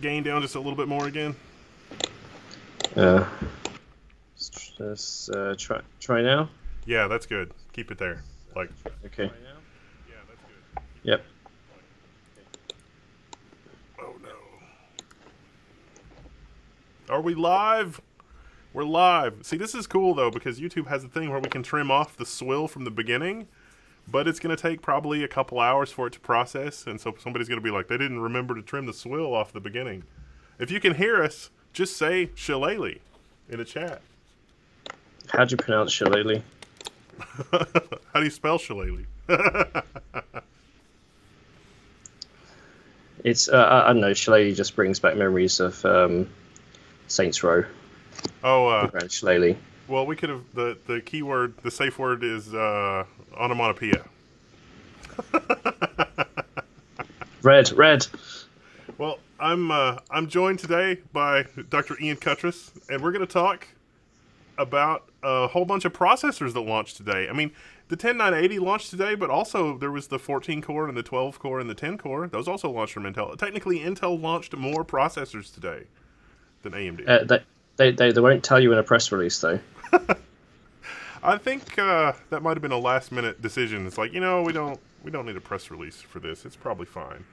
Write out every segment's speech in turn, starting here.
gain down just a little bit more again? Let's try now. Yeah, that's good. Keep it there. Like, Okay. yeah, that's good. Yep. Oh no. Are we live? We're live. See, this is cool though because YouTube has a thing where we can trim off the swill from the beginning, but it's going to take probably a couple hours for it to process, and so somebody's going to be like, they didn't remember to trim the swill off the beginning. If you can hear us, just say shillelagh in the chat. How do you pronounce shillelagh? How do you spell shillelagh? It's I don't know. Shillelagh just brings back memories of Saints Row. Around shillelagh. Well, we could have the keyword, the safe word is onomatopoeia. Red. Well, I'm joined today by Dr. Ian Cutress, and we're going to talk about a whole bunch of processors that launched today. I mean, the 10980 launched today, but also there was the 14 core and the 12 core and the 10 core. Those also launched from Intel. Technically, Intel launched more processors today than AMD. They won't tell you in a press release though. I think that might have been a last minute decision. It's like, we don't need a press release for this. It's probably fine.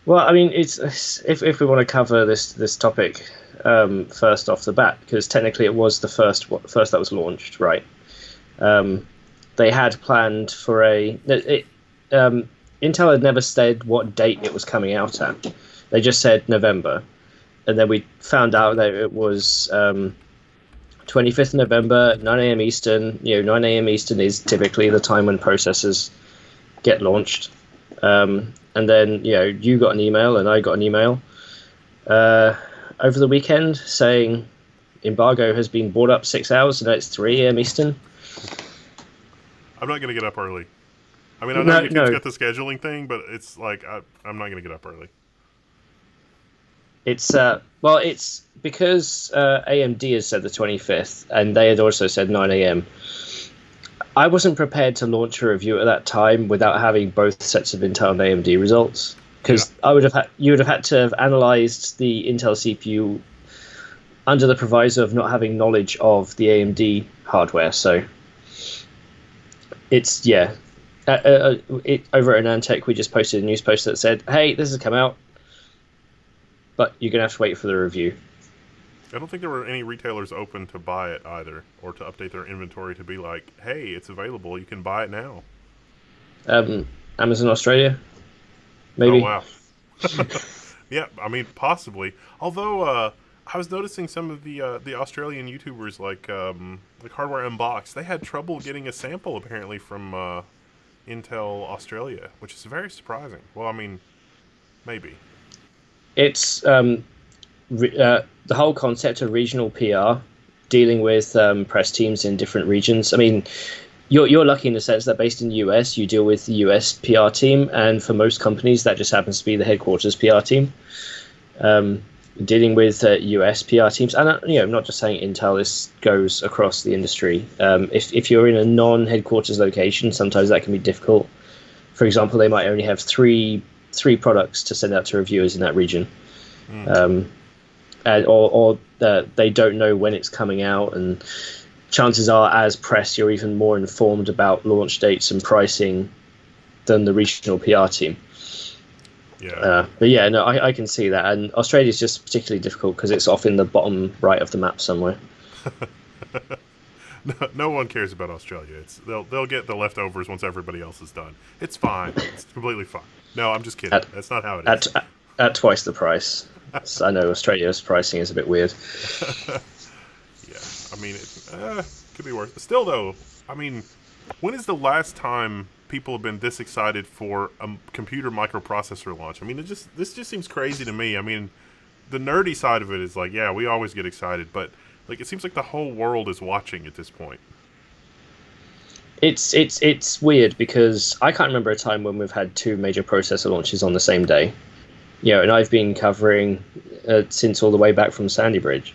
Well, I mean, it's if we want to cover this topic first off the bat, because technically it was the first that was launched, right? They had planned for Intel had never said what date it was coming out at. They just said November, and then we found out that it was 25th of November, 9 a.m. Eastern. 9 a.m. Eastern is typically the time when processors get launched. And then, you got an email and I got an email over the weekend saying embargo has been brought up 6 hours, and it's 3 a.m. Eastern. I'm not going to get up early. I mean, I know YouTube's got the scheduling thing, but it's like, I'm not going to get up early. It's it's because AMD has said the 25th, and they had also said 9 a.m. I wasn't prepared to launch a review at that time without having both sets of Intel and AMD results, because you would have had to have analyzed the Intel CPU under the proviso of not having knowledge of the AMD hardware. So it's over at Nantech, we just posted a news post that said, "Hey, this has come out, but you're gonna have to wait for the review." I don't think there were any retailers open to buy it either, or to update their inventory to be like, hey, it's available, you can buy it now. Amazon Australia, maybe. Oh, wow. Yeah, I mean, possibly. Although, I was noticing some of the Australian YouTubers, like Hardware Unboxed, they had trouble getting a sample, apparently, from Intel Australia, which is very surprising. Well, I mean, maybe. It's the whole concept of regional PR, dealing with press teams in different regions. I mean, you're lucky in the sense that based in the US, you deal with the US PR team, and for most companies, that just happens to be the headquarters PR team. Dealing with US PR teams, and I'm not just saying Intel. This goes across the industry. If you're in a non-headquarters location, sometimes that can be difficult. For example, they might only have three products to send out to reviewers in that region. Or they don't know when it's coming out, and chances are, as press, you're even more informed about launch dates and pricing than the regional PR team. Yeah. But yeah, no, I can see that, and Australia's just particularly difficult because it's off in the bottom right of the map somewhere. No one cares about Australia. They'll get the leftovers once everybody else is done. It's fine. It's completely fine. No, I'm just kidding. That's not how it is. At twice the price. I know Australia's pricing is a bit weird. Yeah, I mean, it could be worse. Still, though, I mean, when is the last time people have been this excited for a computer microprocessor launch? I mean, this just seems crazy to me. I mean, the nerdy side of it is like, yeah, we always get excited, but like it seems like the whole world is watching at this point. It's weird because I can't remember a time when we've had two major processor launches on the same day. And I've been covering since all the way back from Sandy Bridge,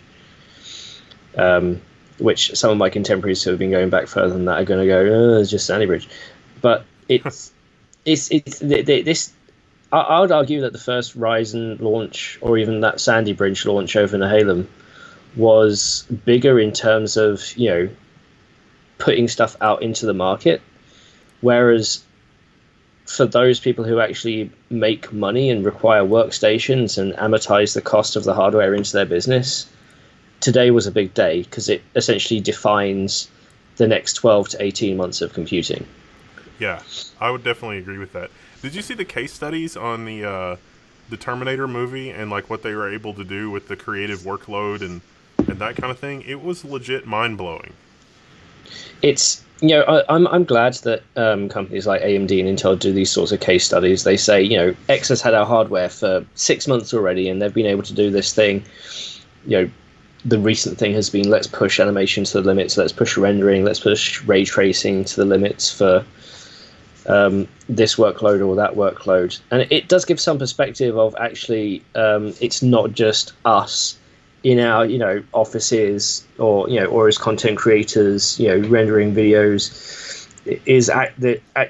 which some of my contemporaries who have been going back further than that are going to go, it's just Sandy Bridge. But this I would argue that the first Ryzen launch, or even that Sandy Bridge launch over Nehalem, was bigger in terms of putting stuff out into the market, whereas for those people who actually make money and require workstations and amortize the cost of the hardware into their business, today was a big day because it essentially defines the next 12 to 18 months of computing. Yeah, I would definitely agree with that. Did you see the case studies on the Terminator movie and like what they were able to do with the creative workload and that kind of thing? It was legit mind blowing. It's I'm glad that companies like AMD and Intel do these sorts of case studies. They say X has had our hardware for 6 months already, and they've been able to do this thing. The recent thing has been, let's push animation to the limits, let's push rendering, let's push ray tracing to the limits for this workload or that workload. And it does give some perspective of actually it's not just us in our offices or as content creators rendering videos.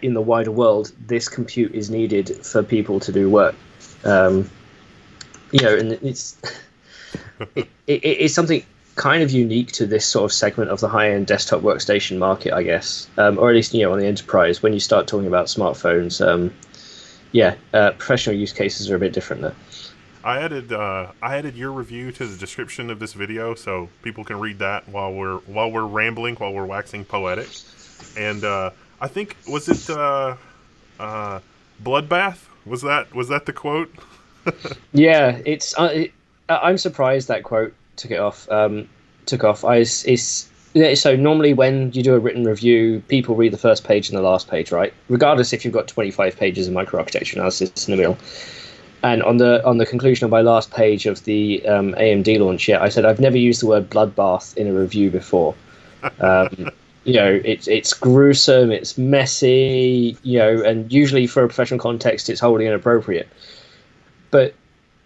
In the wider world, this compute is needed for people to do work. And it's it's something kind of unique to this sort of segment of the high-end desktop workstation market, I guess, or at least on the enterprise. When you start talking about smartphones, professional use cases are a bit different there. I added your review to the description of this video so people can read that while we're rambling, while we're waxing poetic. And I think was it Bloodbath? Was that the quote? Yeah, I'm surprised that quote took off. So normally when you do a written review, people read the first page and the last page, right? Regardless if you've got 25 pages of microarchitecture analysis in the middle. And on the conclusion of my last page of the AMD launch, I said I've never used the word bloodbath in a review before. It's gruesome, it's messy, and usually for a professional context, it's wholly inappropriate. But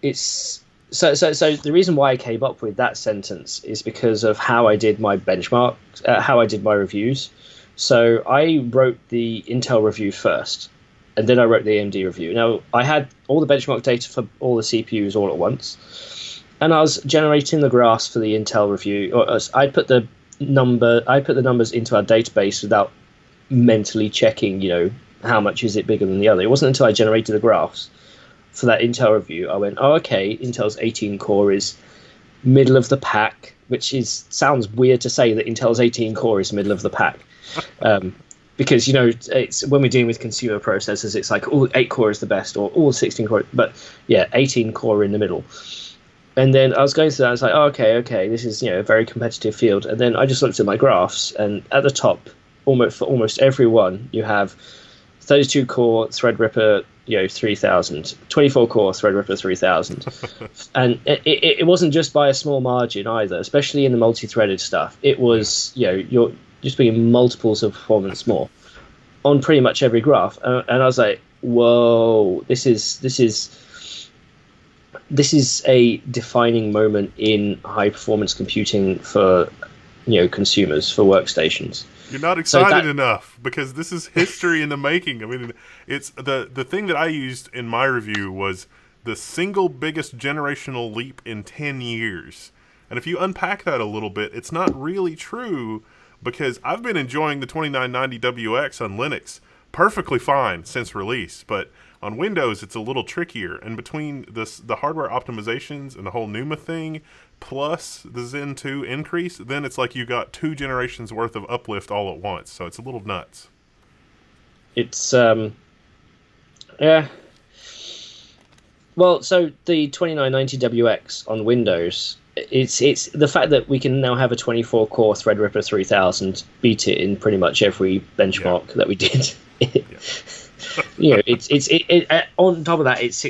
it's so the reason why I came up with that sentence is because of how I did my benchmarks, how I did my reviews. So I wrote the Intel review first, and then I wrote the AMD review. Now, I had all the benchmark data for all the CPUs all at once, and I was generating the graphs for the Intel review. I put the numbers into our database without mentally checking, how much is it bigger than the other. It wasn't until I generated the graphs for that Intel review, I went, oh, okay, Intel's 18 core is middle of the pack, which sounds weird to say that Intel's 18 core is middle of the pack. Because it's when we're dealing with consumer processors, it's like 8 core is the best, or all 16 core, but 18 core in the middle. And then I was going through that, I was like, oh, okay, this is a very competitive field. And then I just looked at my graphs, and at the top, for almost every one, you have 32 core Threadripper 3000, 24 core Threadripper 3000. And it wasn't just by a small margin either, especially in the multi-threaded stuff. It was you're just being multiples of performance more on pretty much every graph. And I was like, whoa, this is a defining moment in high performance computing for consumers, for workstations. You're not excited enough, because this is history in the making. I mean, it's the thing that I used in my review was the single biggest generational leap in 10 years. And if you unpack that a little bit, it's not really true, because I've been enjoying the 2990WX on Linux perfectly fine since release, but on Windows it's a little trickier. And between the hardware optimizations and the whole NUMA thing, plus the Zen 2 increase, then it's like you got 2 generations worth of uplift all at once. So it's a little nuts. It's well, so the 2990WX on Windows, it's the fact that we can now have a 24 core Threadripper 3000 beat it in pretty much every benchmark that we did. It's on top of that, it's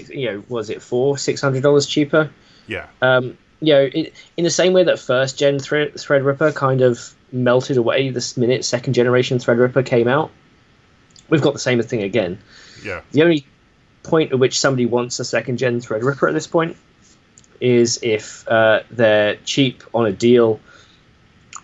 was it $600 cheaper? Yeah. In the same way that first gen Threadripper kind of melted away this minute second generation Threadripper came out, we've got the same thing again. Yeah. The only point at which somebody wants a second gen Threadripper at this point is if they're cheap on a deal,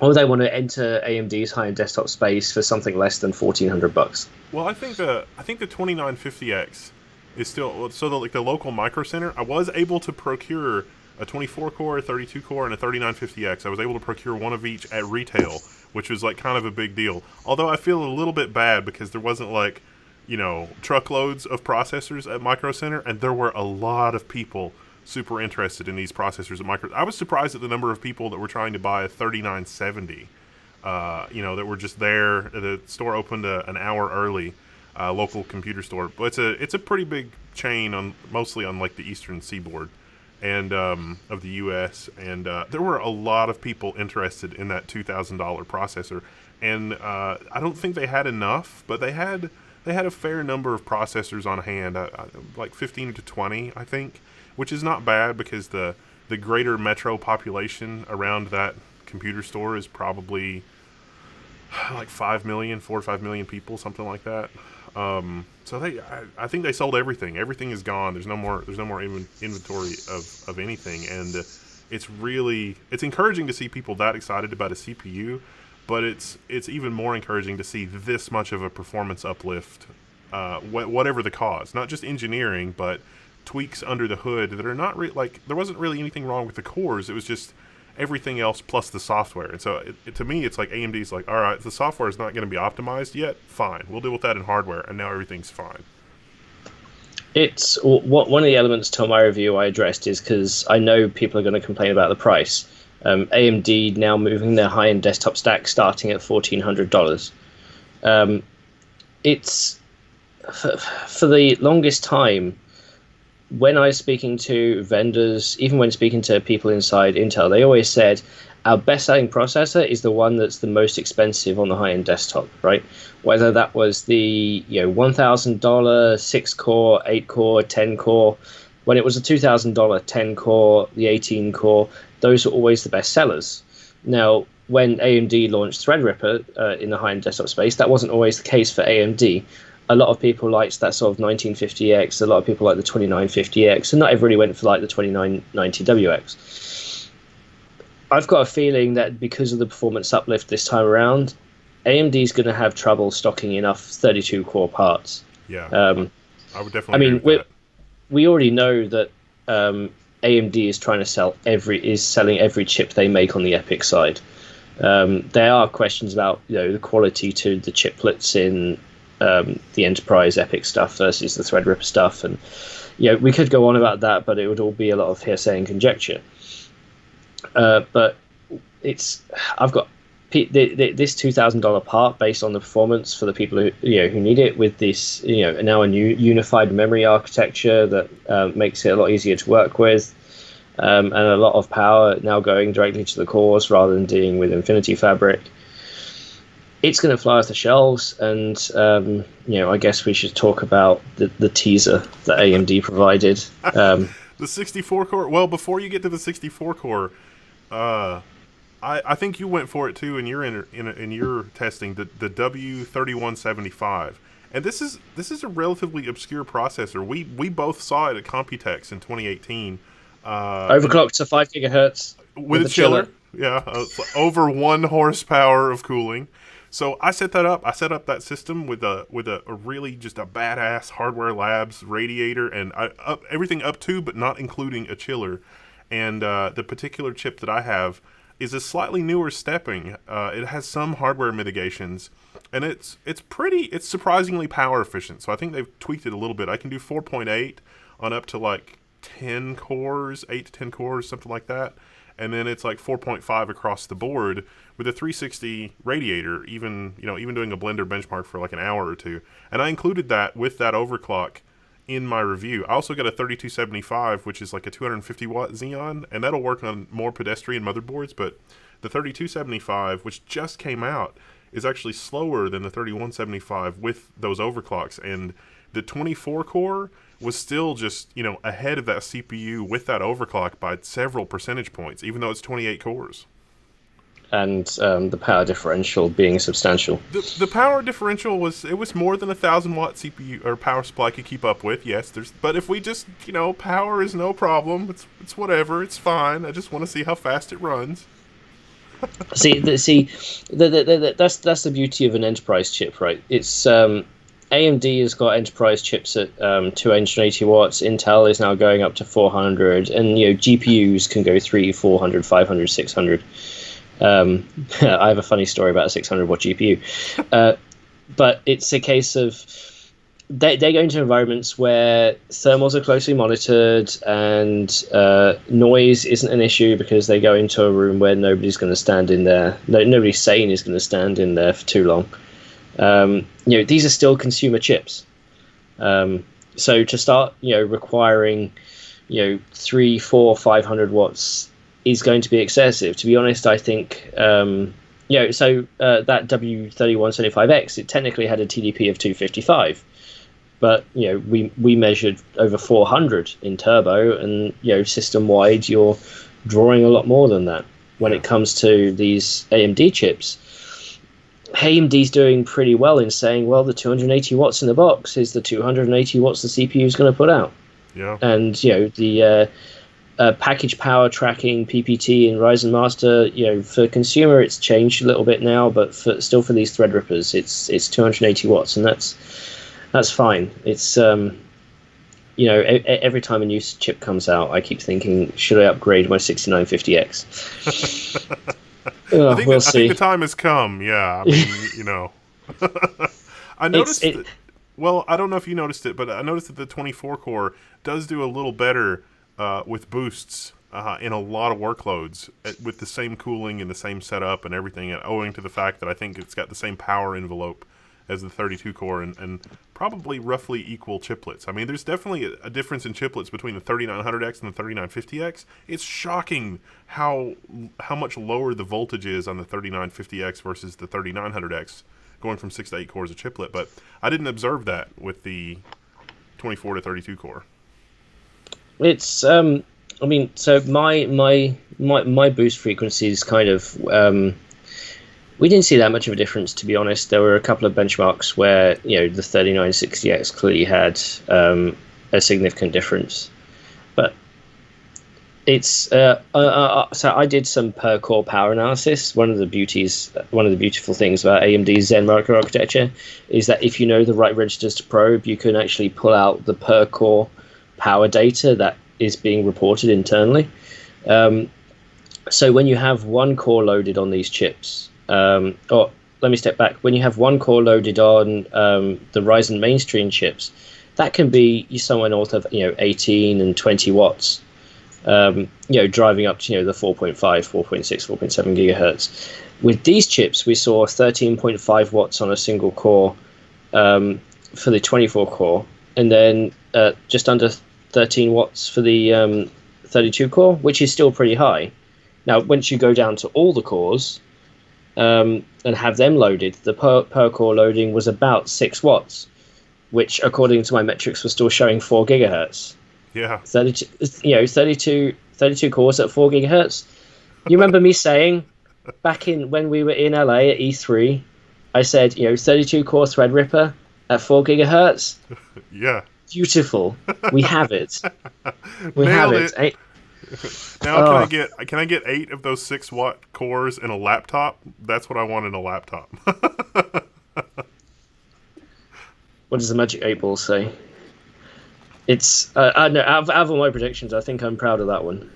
or they want to enter AMD's high-end desktop space for something less than $1,400. Well, I think the 2950X is still so the local micro center. I was able to procure a 24 core, a 32 core, and a 3950X. I was able to procure one of each at retail, which was like kind of a big deal. Although I feel a little bit bad because there wasn't like, truckloads of processors at Micro Center, and there were a lot of people super interested in these processors at Micro. I was surprised at the number of people that were trying to buy a 3970. That were just there. The store opened an hour early, local computer store. But it's a pretty big chain mostly on like the eastern seaboard and of the U.S. And there were a lot of people interested in that $2,000 processor. And I don't think they had enough, but they had a fair number of processors on hand, like 15 to 20, I think, which is not bad because the greater metro population around that computer store is probably like 4 or 5 million people, something like that. So I think they sold everything. Everything is gone. There's no more inventory of anything, and it's encouraging to see people that excited about a CPU, but it's even more encouraging to see this much of a performance uplift, whatever the cause. Not just engineering, but tweaks under the hood that are not there wasn't really anything wrong with the cores. It was just everything else plus the software. And so to me, it's like AMD's like, all right, the software is not going to be optimized yet. Fine, we'll deal with that in hardware, and now everything's fine. It's one of the elements to my review I addressed is because I know people are going to complain about the price. AMD now moving their high-end desktop stack starting at $1,400. It's for the longest time. When I was speaking to vendors, even when speaking to people inside Intel, they always said our best-selling processor is the one that's the most expensive on the high-end desktop, right? Whether that was the $1,000 6-core, 8-core, 10-core, when it was a $2,000 10-core, the 18-core, those are always the best sellers. Now, when AMD launched Threadripper in the high-end desktop space, that wasn't always the case for AMD. A lot of people liked that sort of 1950X. A lot of people like the 2950X, and not everybody went for like the 2990WX. I've got a feeling that because of the performance uplift this time around, AMD is going to have trouble stocking enough 32 core parts. Yeah, I would definitely. Agree with that. We already know that AMD is trying to selling every chip they make on the EPYC side. There are questions about the quality to the chiplets in the enterprise EPYC stuff versus the Threadripper stuff, and we could go on about that, but it would all be a lot of hearsay and conjecture. But I've got this $2,000 part based on the performance for the people who need it, with this now a new unified memory architecture that makes it a lot easier to work with, and a lot of power now going directly to the cores rather than dealing with Infinity Fabric. It's going to fly off the shelves, and I guess we should talk about the teaser that AMD provided. The 64 core. Well, before you get to the 64 core, I think you went for it too in your testing, the W3175, and this is a relatively obscure processor. We both saw it at Computex in 2018. Overclocked to 5 gigahertz with a chiller. Yeah, over 1 horsepower of cooling. So I set that up. I set up that system with a really just a badass Hardware Labs radiator and everything up to, but not including a chiller. And the particular chip that I have is a slightly newer stepping. It has some hardware mitigations, and it's surprisingly power efficient. So I think they've tweaked it a little bit. I can do 4.8 on up to like 10 cores, 8 to 10 cores, something like that. And then it's like 4.5 across the board with a 360 radiator, even doing a Blender benchmark for like an hour or two. And I included that with that overclock in my review. I also got a 3275, which is like a 250 watt Xeon, and that'll work on more pedestrian motherboards, but the 3275, which just came out, is actually slower than the 3175 with those overclocks. And the 24 core was still just, ahead of that CPU with that overclock by several percentage points, even though it's 28 cores. And the power differential being substantial. The power differential was more than 1,000 watt CPU or power supply could keep up with. Yes, but if we just power is no problem. It's whatever. It's fine. I just want to see how fast it runs. That's the beauty of an enterprise chip, right? It's AMD has got enterprise chips at 280 watts. Intel is now going up to 400, and GPUs can go 300, 400, 500, 600. I have a funny story about a 600 watt GPU, but it's a case of they go into environments where thermals are closely monitored and noise isn't an issue because they go into a room where nobody's going to stand in there. Nobody sane is going to stand in there for too long. These are still consumer chips. So to start, requiring, 300, 400, 500 watts is going to be excessive. To be honest, I think, that W3175X, it technically had a TDP of 255. But we measured over 400 in turbo, and system wide you're drawing a lot more than that. When it comes to these AMD chips, AMD's doing pretty well in saying, well, the 280 watts in the box is the 280 watts the CPU is going to put out. Yeah. And the package power tracking PPT in Ryzen Master, for consumer it's changed a little bit now, but still for these Threadrippers it's 280 watts, and that's fine. It's every time a new chip comes out, I keep thinking, should I upgrade my 6950X? I think the time has come. Yeah, I mean, I noticed. Well, I don't know if you noticed it, but I noticed that the 24 core does do a little better with boosts in a lot of workloads with the same cooling and the same setup and everything, owing to the fact that I think it's got the same power envelope as the 32 core and probably roughly equal chiplets. I mean, there's definitely a difference in chiplets between the 3900X and the 3950X. It's shocking how much lower the voltage is on the 3950X versus the 3900X, going from 6 to 8 cores a chiplet. But I didn't observe that with the 24 to 32 core. It's so my boost frequency is kind of we didn't see that much of a difference, to be honest. There were a couple of benchmarks where the 3960X clearly had a significant difference, but it's so I did some per core power analysis. One of the beautiful things about AMD's Zen microarchitecture is that if you know the right registers to probe, you can actually pull out the per core power data that is being reported internally. So when you have one core loaded on these chips, or let me step back. When you have one core loaded on the Ryzen mainstream chips, that can be somewhere north of 18 and 20 watts. Driving up to the 4.5, 4.6, 4.7 gigahertz. With these chips, we saw 13.5 watts on a single core for the 24 core, and then just under 13 watts for the 32 core, which is still pretty high. Now, once you go down to all the cores and have them loaded, the per core loading was about 6 watts, which, according to my metrics, was still showing 4 gigahertz. Yeah. 32 cores at 4 gigahertz. You remember me saying back when we were in LA at E3, I said, 32 core Threadripper at 4 gigahertz. Yeah. Beautiful. We have it. We Nailed have it. Now can I get 8 of those 6-watt cores in a laptop? That's what I want in a laptop. What does the Magic 8 Ball say? It's no, out of all my predictions, I think I'm proud of that one.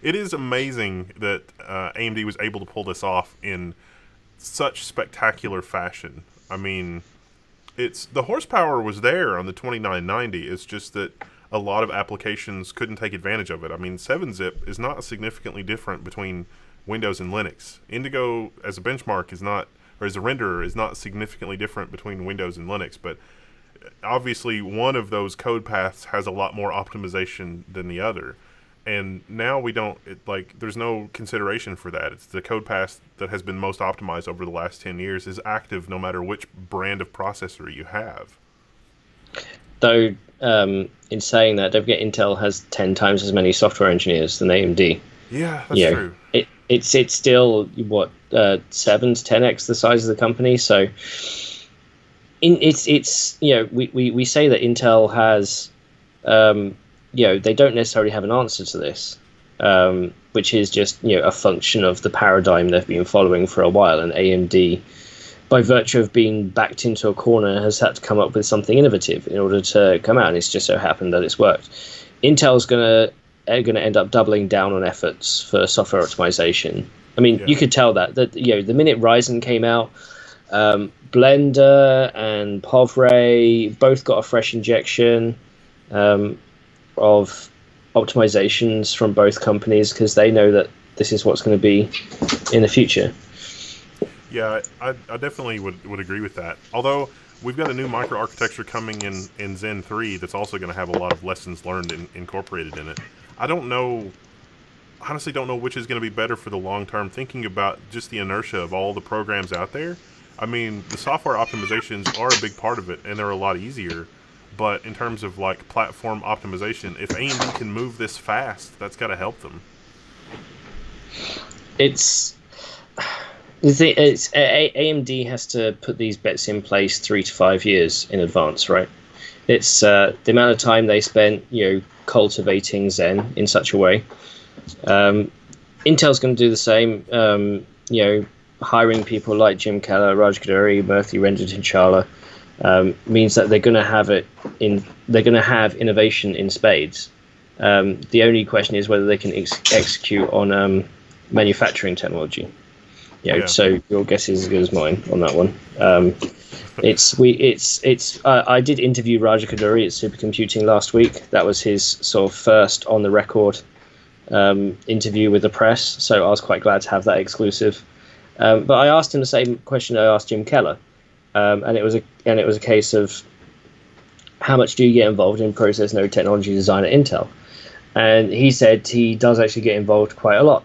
It is amazing that AMD was able to pull this off in such spectacular fashion. I mean, the horsepower was there on the 2990. It's just that a lot of applications couldn't take advantage of it. I mean, 7-zip is not significantly different between Windows and Linux. Indigo as a benchmark is not, or as a renderer, is not significantly different between Windows and Linux, but obviously one of those code paths has a lot more optimization than the other. And now there's no consideration for that. It's the code path that has been most optimized over the last 10 years is active no matter which brand of processor you have. Though, in saying that, don't forget Intel has 10 times as many software engineers than AMD. Yeah, that's true. It's still, 7 to 10x the size of the company, so we say that Intel has, they don't necessarily have an answer to this, which is just a function of the paradigm they've been following for a while, and AMD by virtue of being backed into a corner, has had to come up with something innovative in order to come out, and it's just so happened that it's worked. Intel's gonna end up doubling down on efforts for software optimization. I mean, Yeah. you could tell that the minute Ryzen came out, Blender and Povray both got a fresh injection of optimizations from both companies because they know that this is what's going to be in the future. Yeah, I definitely would agree with that. Although we've got a new microarchitecture coming in Zen 3 that's also going to have a lot of lessons learned incorporated in it. I don't know, honestly don't know which is going to be better for the long term, thinking about just the inertia of all the programs out there. I mean, the software optimizations are a big part of it, and they're a lot easier. But in terms of like platform optimization, if AMD can move this fast, that's got to help them. AMD has to put these bets in place 3 to 5 years in advance, right? It's the amount of time they spent, cultivating Zen in such a way. Intel's going to do the same. Hiring people like Jim Keller, Raj Kaduri, Murthy Rendutin-Chala means that they're going to have innovation in spades. The only question is whether they can execute on manufacturing technology. Yeah. So your guess is as good as mine on that one. I did interview Raja Kaduri at Supercomputing last week. That was his sort of first on the record interview with the press, so I was quite glad to have that exclusive. But I asked him the same question I asked Jim Keller, and it was a case of how much do you get involved in process node technology design at Intel, and he said he does actually get involved quite a lot.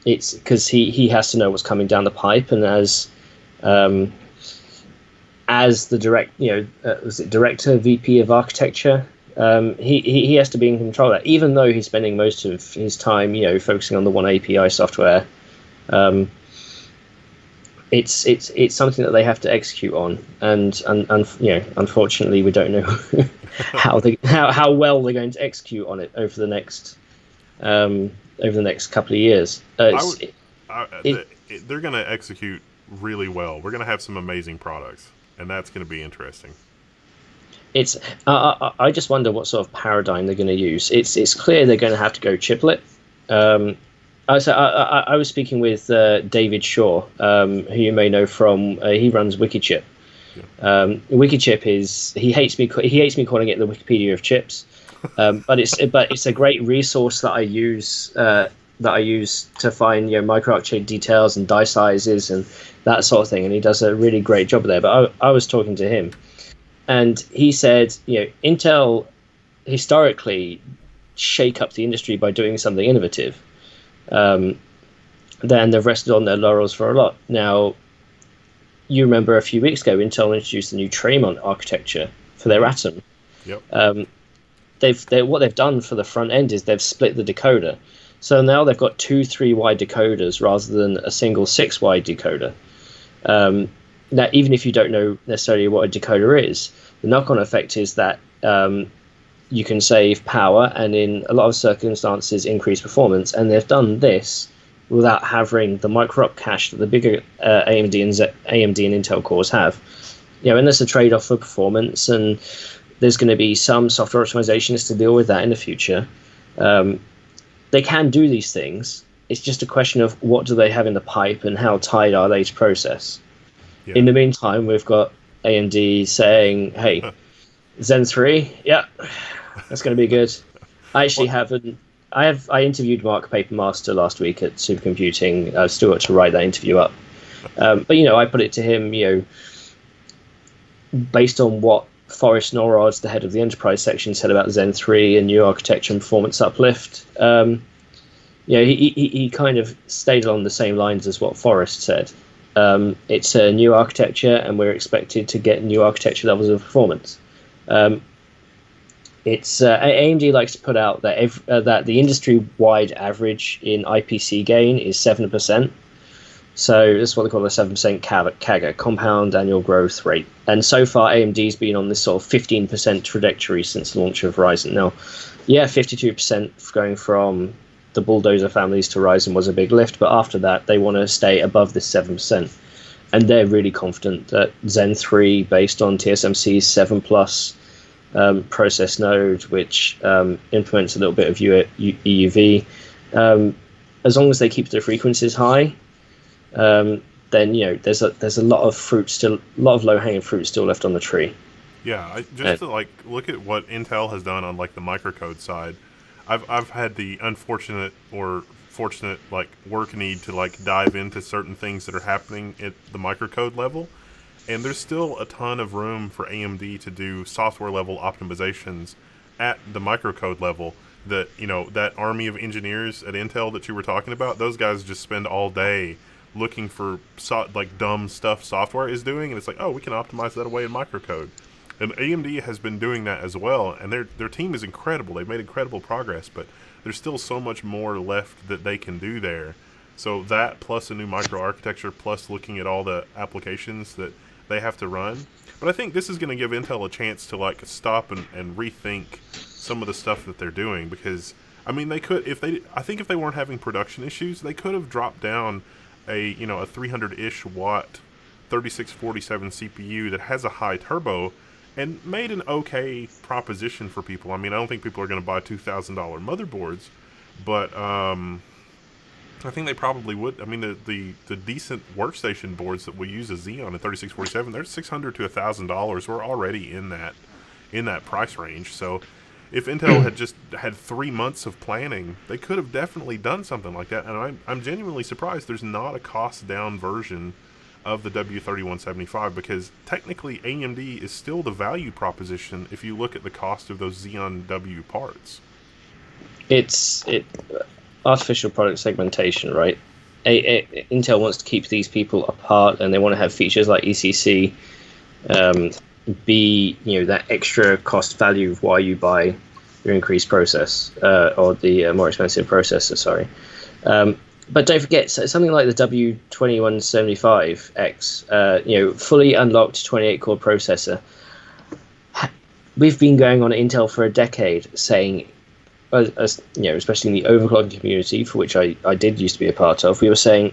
It's because he has to know what's coming down the pipe, and as the director VP of architecture, he has to be in control of that, even though he's spending most of his time focusing on the one API software. It's something that they have to execute on, and unfortunately we don't know how well they're going to execute on it over the next couple of years. They're going to execute really well. We're going to have some amazing products, and that's going to be interesting. I just wonder what sort of paradigm they're going to use. It's clear they're going to have to go chiplet. I was speaking with David Shaw, who you may know from he runs Wikichip. Yeah. Wikichip he hates me calling it the Wikipedia of chips, but it's a great resource that I use to find microarchitecture details and die sizes and that sort of thing, and he does a really great job there. But I was talking to him, and he said Intel historically shake up the industry by doing something innovative. Then they've rested on their laurels for a lot. Now, you remember a few weeks ago, Intel introduced the new Tremont architecture for their Atom. Yep. What they've done for the front end is they've split the decoder. So now they've got 2 3-wide decoders rather than a single 6-wide decoder. Now, even if you don't know necessarily what a decoder is, the knock-on effect is that you can save power and in a lot of circumstances increase performance, and they've done this without having the micro-op cache that the bigger AMD and Intel cores have. And there's a trade-off for performance, and there's going to be some software optimizations to deal with that in the future. They can do these things. It's just a question of what do they have in the pipe and how tied are they to process. Yeah. In the meantime, we've got AMD saying, hey, Zen 3, yeah, that's going to be good. I actually haven't. I interviewed Mark Papermaster last week at Supercomputing. I've still got to write that interview up. But I put it to him, based on what Forrest Norrod, the head of the enterprise section, said about Zen 3 and new architecture and performance uplift. He kind of stayed along the same lines as what Forrest said. It's a new architecture, and we're expected to get new architecture levels of performance. AMD likes to put out that the industry-wide average in IPC gain is 7%. So this is what they call a 7% CAGR, compound annual growth rate. And so far, AMD's been on this sort of 15% trajectory since the launch of Ryzen. Now, 52% going from the bulldozer families to Ryzen was a big lift, but after that, they want to stay above this 7%. and they're really confident that Zen 3, based on TSMC's 7 plus process node, which implements a little bit of EUV, as long as they keep the frequencies high, then there's a lot of low hanging fruit still left on the tree. Yeah, to like look at what Intel has done on like the microcode side. I've had the unfortunate or fortunate like work need to like dive into certain things that are happening at the microcode level, and there's still a ton of room for AMD to do software level optimizations at the microcode level. That that army of engineers at Intel that you were talking about, those guys just spend all day looking for like dumb stuff software is doing, and it's like, oh, we can optimize that away in microcode. And AMD has been doing that as well, and their team is incredible. They've made incredible progress, but there's still so much more left that they can do there. So that, plus a new microarchitecture, plus looking at all the applications that they have to run. But I think this is going to give Intel a chance to like stop and rethink some of the stuff that they're doing, because I mean they could, if they weren't having production issues, they could have dropped down a 300-ish watt 3647 CPU that has a high turbo and made an okay proposition for people. I mean, I don't think people are going to buy $2,000 motherboards, but I think they probably would. I mean, the decent workstation boards that we use as Xeon at 3647, they're $600 to $1,000. We're already in that price range. So if Intel had just had 3 months of planning, they could have definitely done something like that. And I'm genuinely surprised there's not a cost down version of the W3175, because technically AMD is still the value proposition if you look at the cost of those Xeon W parts. It's artificial product segmentation, right? Intel wants to keep these people apart, and they want to have features like ECC be that extra cost value of why you buy your increased process or the more expensive processor. Sorry. But don't forget, something like the W2175X, fully unlocked 28-core processor. We've been going on at Intel for a decade saying, especially in the overclocking community, for which I did used to be a part of, we were saying,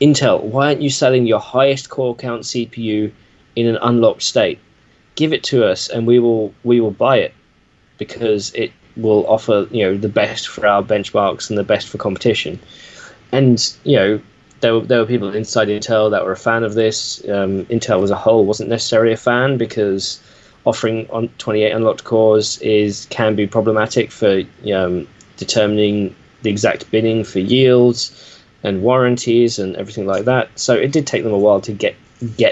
Intel, why aren't you selling your highest core count CPU in an unlocked state? Give it to us, and we will buy it, because it will offer the best for our benchmarks and the best for competition. And there were people inside Intel that were a fan of this. Intel as a whole wasn't necessarily a fan, because offering on 28 unlocked cores can be problematic for determining the exact binning for yields and warranties and everything like that. So it did take them a while to get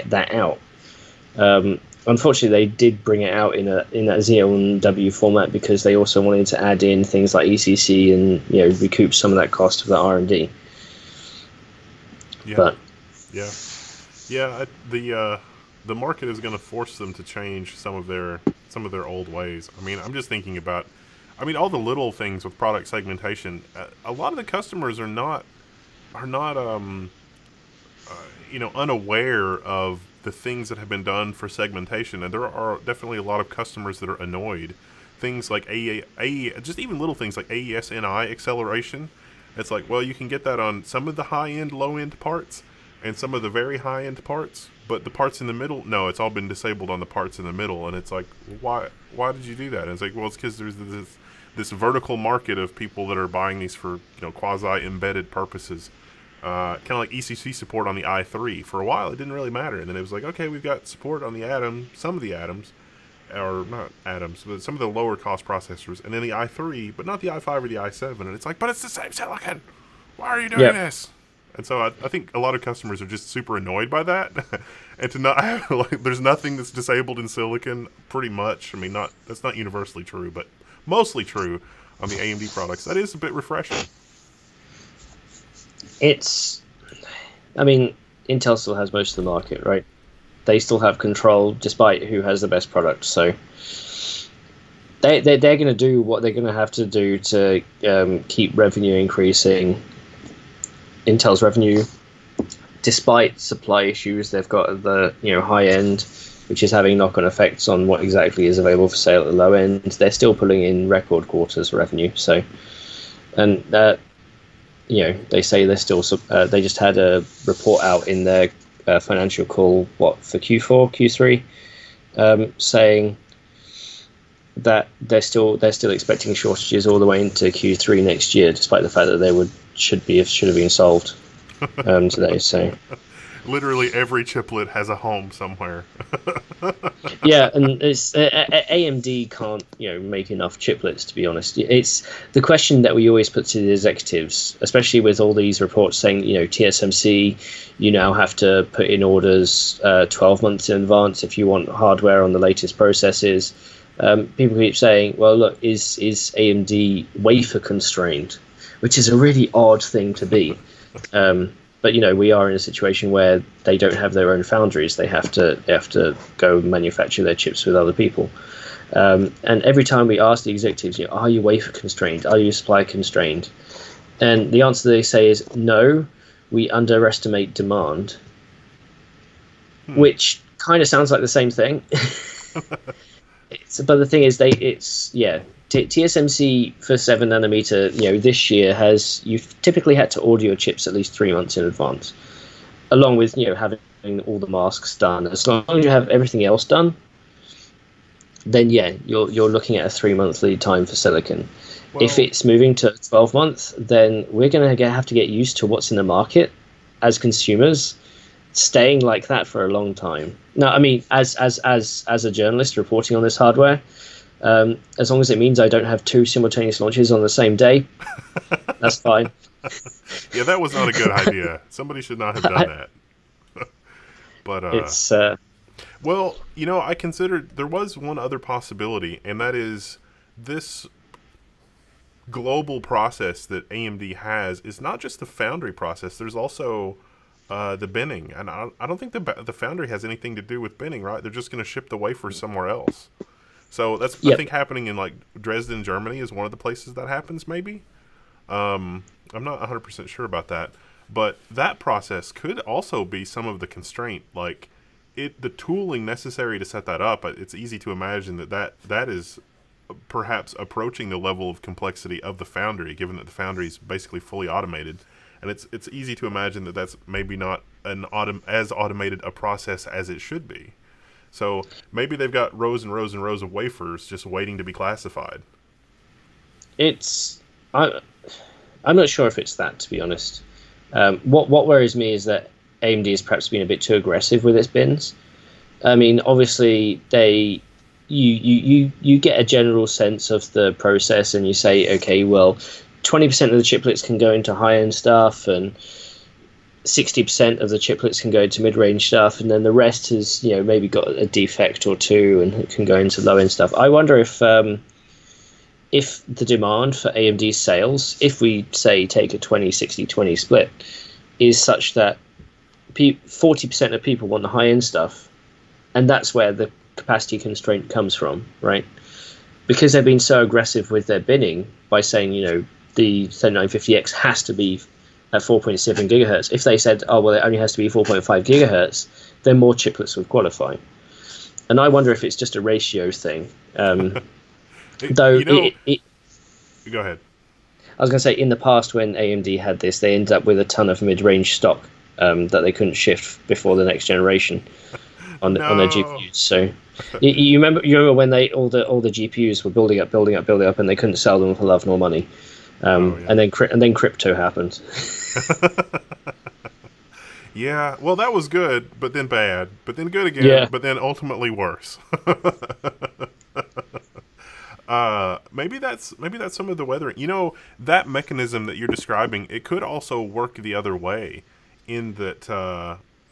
that out. Unfortunately, they did bring it out in that Xeon W format, because they also wanted to add in things like ECC and recoup some of that cost of the R&D. Yeah, but the market is going to force them to change some of their old ways. I mean, I'm just thinking about, all the little things with product segmentation. A lot of the customers are not unaware of the things that have been done for segmentation, and there are definitely a lot of customers that are annoyed. Things like just even little things like AES-NI acceleration. It's like, well, you can get that on some of the high-end, low-end parts and some of the very high-end parts, but the parts in the middle, no, it's all been disabled on the parts in the middle. And it's like, why did you do that? And it's like, well, it's because there's this vertical market of people that are buying these for quasi-embedded purposes. Kind of like ECC support on the i3. For a while, it didn't really matter, and then it was like, okay, we've got support on the Atom, some of the Atoms, or not Atoms, but some of the lower cost processors, and then the i3, but not the i5 or the i7. And it's like, but it's the same silicon. Why are you doing this? And so I think a lot of customers are just super annoyed by that, and to not have, there's nothing that's disabled in silicon, pretty much. I mean, that's not universally true, but mostly true on the AMD products. That is a bit refreshing. Intel still has most of the market, right? They still have control, despite who has the best product. So they're going to do what they're going to have to do to keep revenue increasing. Intel's revenue, despite supply issues they've got at the high end, which is having knock-on effects on what exactly is available for sale at the low end, they're still pulling in record quarters revenue. So, and they say they're still. They just had a report out in their financial call, for Q4, Q3, saying that they're still expecting shortages all the way into Q3 next year, despite the fact that they should have been solved today. So Literally every chiplet has a home somewhere. yeah, and it's AMD can't make enough chiplets, to be honest. It's the question that we always put to the executives, especially with all these reports saying TSMC, you now have to put in orders 12 months in advance if you want hardware on the latest processes. People keep saying, well, look, is AMD wafer constrained, which is a really odd thing to be. But we are in a situation where they don't have their own foundries. They have to go manufacture their chips with other people. And every time we ask the executives, are you wafer constrained? Are you supply constrained? And the answer they say is no. We underestimate demand, which kind of sounds like the same thing. But the thing is, TSMC for 7 nanometer, this year you've typically had to order your chips at least 3 months in advance, along with having all the masks done. As long as you have everything else done, then you're looking at a 3-month lead time for silicon. Well, if it's moving to 12 months, then we're going to have to get used to what's in the market as consumers, staying like that for a long time. Now, I mean, as a journalist reporting on this hardware, as long as it means I don't have 2 simultaneous launches on the same day, that's fine. Yeah, that was not a good idea. Somebody should not have done that. But it's well, I considered there was one other possibility, and that is this global process that AMD has is not just the foundry process. There's also the binning, and I don't think the foundry has anything to do with binning, right? They're just going to ship the wafers somewhere else. So that's I think happening in like Dresden, Germany is one of the places that happens. Maybe I'm not 100% sure about that, but that process could also be some of the constraint, like the tooling necessary to set that up. It's easy to imagine that is perhaps approaching the level of complexity of the foundry, given that the foundry is basically fully automated. And it's easy to imagine that that's maybe not as automated a process as it should be. So maybe they've got rows and rows and rows of wafers just waiting to be classified. I'm not sure if it's that, to be honest. What worries me is that AMD has perhaps been a bit too aggressive with its bins. I mean, obviously you get a general sense of the process, and you say, okay, well, 20% of the chiplets can go into high-end stuff, and 60% of the chiplets can go into mid-range stuff, and then the rest has maybe got a defect or two and it can go into low-end stuff. I wonder if the demand for AMD sales, if we say take a 20-60-20 split, is such that 40% of people want the high-end stuff, and that's where the capacity constraint comes from, right? Because they've been so aggressive with their binning by saying the 3950X has to be at 4.7 gigahertz. If they said, oh, well, it only has to be 4.5 gigahertz, then more chiplets would qualify. And I wonder if it's just a ratio thing. Go ahead. I was going to say, in the past, when AMD had this, they ended up with a ton of mid-range stock that they couldn't shift before the next generation on their GPUs. So you remember when all the GPUs were building up, and they couldn't sell them for love nor money. And then crypto happened. Yeah, well, that was good, but then bad, but then good again, but then ultimately worse. Maybe that's some of the weathering. That mechanism that you're describing, it could also work the other way, in that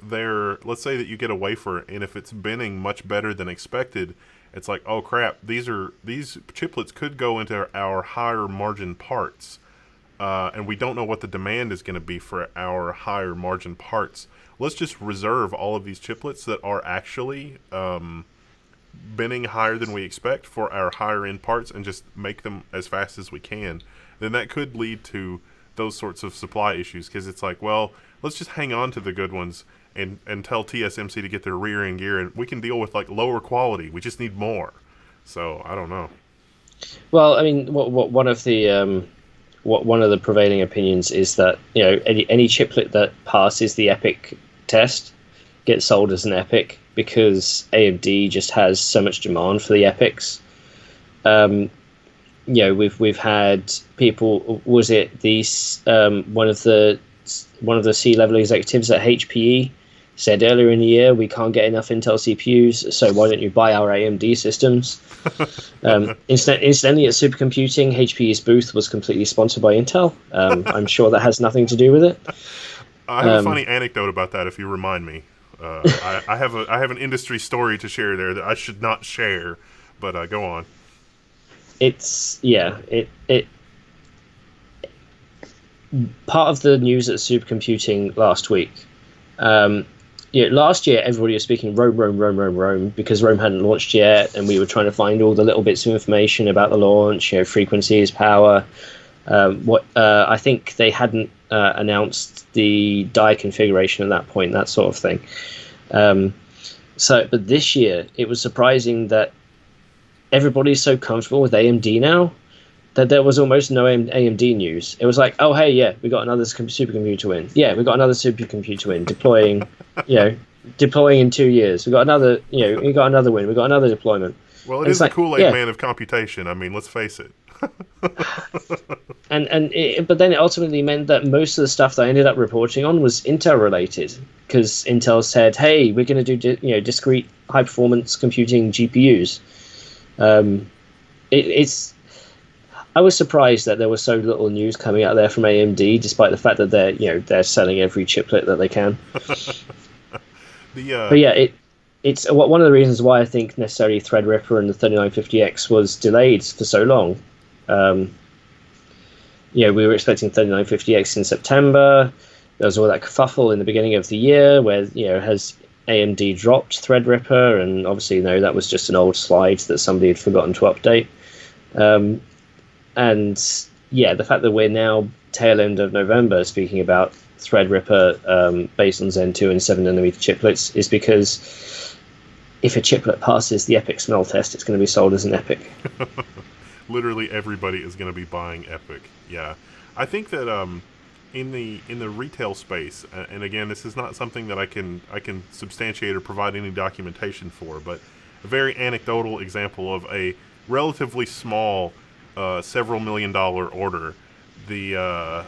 let's say that you get a wafer, and if it's binning much better than expected, it's like, oh crap, these chiplets could go into our higher margin parts, and we don't know what the demand is going to be for our higher margin parts. Let's just reserve all of these chiplets that are actually binning higher than we expect for our higher end parts, and just make them as fast as we can. Then that could lead to those sorts of supply issues, because it's like, well, let's just hang on to the good ones and tell TSMC to get their rear end gear, and we can deal with like lower quality. We just need more. So I don't know. Well, I mean, one of the prevailing opinions is that any chiplet that passes the EPIC test get sold as an EPYC because AMD just has so much demand for the EPYCs. We've had people. Was it these one of the C-level executives at HPE said earlier in the year, we can't get enough Intel CPUs, so why don't you buy our AMD systems? Incidentally, at Supercomputing, HPE's booth was completely sponsored by Intel. I'm sure that has nothing to do with it. I have a funny anecdote about that if you remind me. I have an industry story to share there that I should not share, but go on. Part of the news at Supercomputing last week. Last year everybody was speaking Rome because Rome hadn't launched yet, and we were trying to find all the little bits of information about the launch, frequencies, power. I think they hadn't announced the die configuration at that point, that sort of thing. But this year it was surprising that everybody's so comfortable with AMD now that there was almost no AMD news. It was like, oh, hey, yeah, we got another supercomputer win. Yeah, we got another supercomputer win deploying, deploying in 2 years. We got another, we got another win. We got another deployment. Well, it is the Kool-Aid man of computation. I mean, let's face it. But then it ultimately meant that most of the stuff that I ended up reporting on was Intel related, because Intel said, hey, we're going to do discrete high performance computing GPUs. I was surprised that there was so little news coming out there from AMD, despite the fact that they're selling every chiplet that they can. But yeah, it's one of the reasons why I think necessarily Threadripper and the 3950X was delayed for so long. We were expecting 3950X in September. There was all that kerfuffle in the beginning of the year where has AMD dropped Threadripper, and obviously that was just an old slide that somebody had forgotten to update. The fact that we're now tail end of November speaking about Threadripper based on Zen 2 and 7nm chiplets is because if a chiplet passes the EPYC smell test, it's going to be sold as an EPYC. Literally everybody is going to be buying EPYC. Yeah, I think that in the retail space, and again, this is not something that I can substantiate or provide any documentation for, but a very anecdotal example of a relatively small several $1 million order. The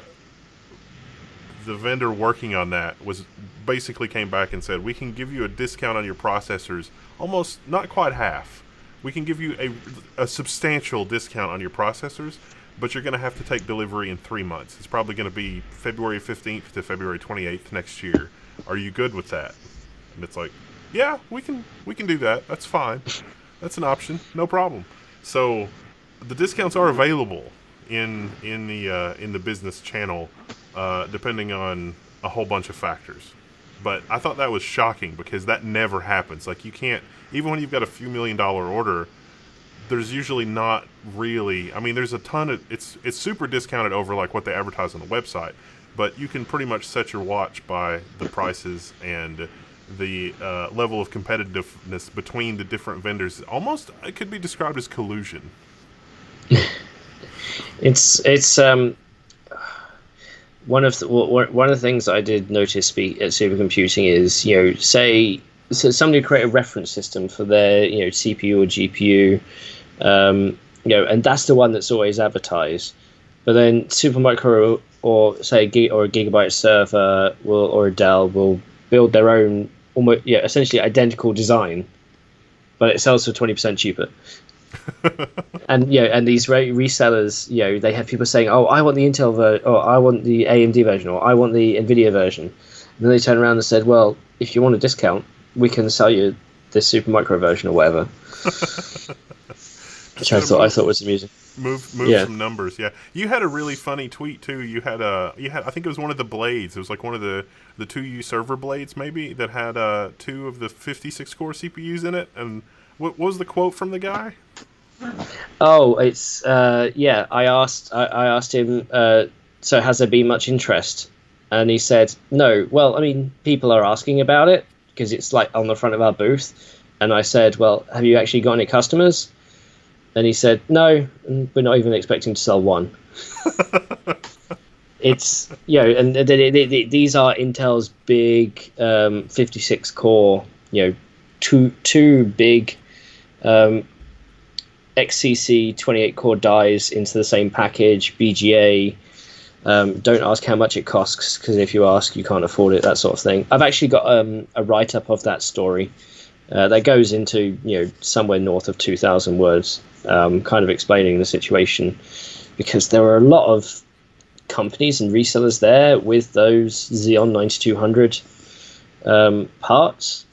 vendor working on that was basically came back and said, we can give you a discount on your processors, almost not quite half. We can give you a substantial discount on your processors, but you're going to have to take delivery in 3 months. It's probably going to be February 15th to February 28th next year. Are you good with that? And it's like, yeah, we can do that. That's fine. That's an option. No problem. So the discounts are available in the business channel, depending on a whole bunch of factors. But I thought that was shocking because that never happens. Like, you can't, even when you've got a few $1 million order, there's usually not really, I mean, there's a ton of, it's super discounted over like what they advertise on the website, but you can pretty much set your watch by the prices and the level of competitiveness between the different vendors. Almost, it could be described as collusion. It's one of the things I did notice at Supercomputing is say somebody create a reference system for their CPU or GPU, and that's the one that's always advertised. But then Supermicro or say a Gigabyte server or a Dell will build their own almost essentially identical design, but it sells for 20% cheaper. And these resellers, they have people saying, "Oh, I want the Intel version, or I want the AMD version, or I want the Nvidia version." And then they turn around and said, "Well, if you want a discount, we can sell you this Supermicro version or whatever." Which I thought was amusing. Move some numbers. Yeah, you had a really funny tweet too. You had I think it was one of the blades. It was like one of the 2U server blades maybe that had 2 of the 56 core CPUs in it. And what was the quote from the guy? Oh, it's I asked him. So has there been much interest? And he said, no. Well, I mean, people are asking about it because it's like on the front of our booth. And I said, well, have you actually got any customers? And he said, no, we're not even expecting to sell one. it's and these are Intel's big 56 core, two big XCC 28 core dies into the same package, BGA. Don't ask how much it costs, because if you ask, you can't afford it, that sort of thing. I've actually got a write-up of that story that goes into somewhere north of 2,000 words, kind of explaining the situation, because there were a lot of companies and resellers there with those Xeon 9200 parts,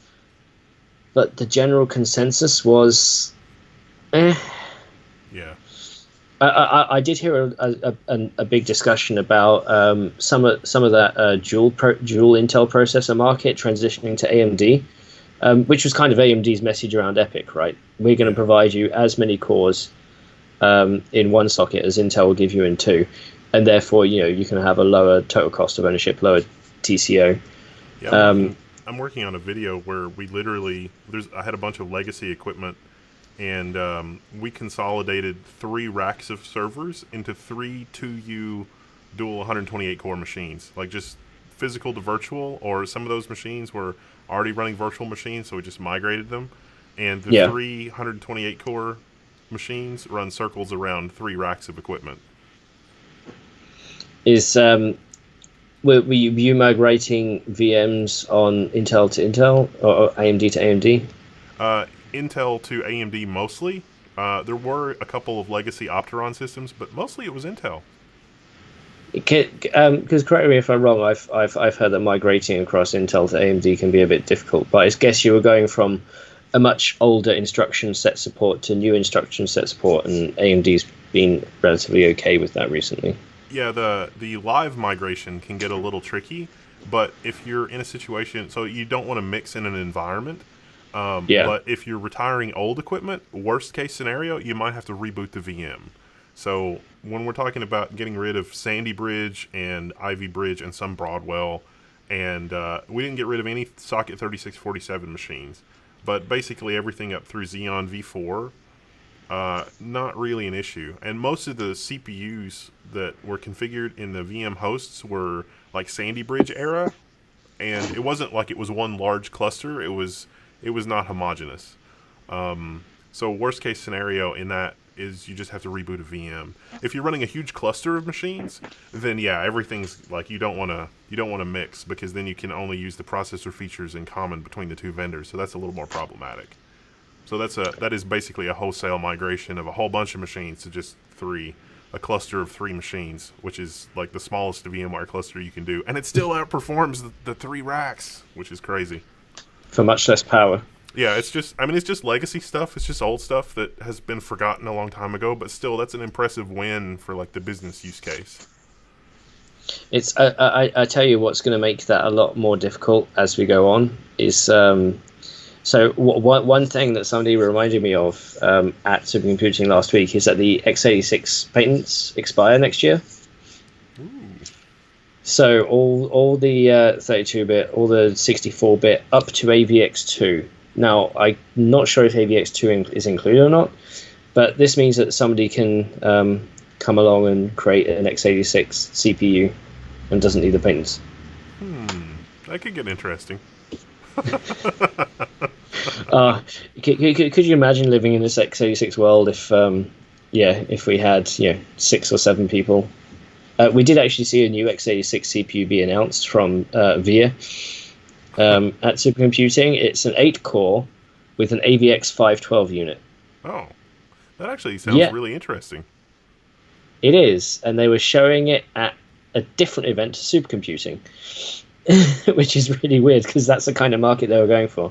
but the general consensus was Yeah. I did hear a big discussion about some of that dual Intel processor market transitioning to AMD, which was kind of AMD's message around EPYC, right? We're going to provide you as many cores in one socket as Intel will give you in two, and therefore you can have a lower total cost of ownership, lower TCO. Yeah, I'm working on a video where we literally I had a bunch of legacy equipment, and we consolidated 3 racks of servers into 3 2U dual 128 core machines, like just physical to virtual, or some of those machines were already running virtual machines, so we just migrated them. And the 3 128 core machines run circles around 3 racks of equipment. Were you migrating VMs on Intel to Intel or AMD to AMD? Intel to AMD mostly. There were a couple of legacy Opteron systems, but mostly it was Intel. Because correct me if I'm wrong, I've heard that migrating across Intel to AMD can be a bit difficult. But I guess you were going from a much older instruction set support to new instruction set support, and AMD's been relatively okay with that recently. Yeah, the live migration can get a little tricky, but if you're in a situation, so you don't want to mix in an environment. But if you're retiring old equipment, worst case scenario, you might have to reboot the VM. So when we're talking about getting rid of Sandy Bridge and Ivy Bridge and some Broadwell, and we didn't get rid of any socket 3647 machines, but basically everything up through Xeon V4, not really an issue. And most of the CPUs that were configured in the VM hosts were like Sandy Bridge era, and it wasn't like it was one large cluster. It was not homogeneous. So worst case scenario in that is you just have to reboot a VM. If you're running a huge cluster of machines, then yeah, everything's like you don't want to mix, because then you can only use the processor features in common between the two vendors. So that's a little more problematic. So that is basically a wholesale migration of a whole bunch of machines to just 3, a cluster of 3 machines, which is like the smallest VMware cluster you can do, and it still outperforms the 3 racks, which is crazy. For much less power. Yeah, it's just legacy stuff. It's just old stuff that has been forgotten a long time ago, but still, that's an impressive win for like the business use case. It's I tell you what's going to make that a lot more difficult as we go on is so one thing that somebody reminded me of at Supercomputing last week is that the x86 patents expire next year. So all the 32-bit, all the 64-bit, up to AVX2. Now, I'm not sure if AVX2 is included or not, but this means that somebody can come along and create an x86 CPU and doesn't need the patents. That could get interesting. Could you imagine living in this x86 world if we had 6 or 7 people? We did actually see a new x86 CPU be announced from VIA at Supercomputing. It's an 8-core with an AVX 512 unit. Oh, that actually sounds really interesting. It is, and they were showing it at a different event to Supercomputing, which is really weird because that's the kind of market they were going for.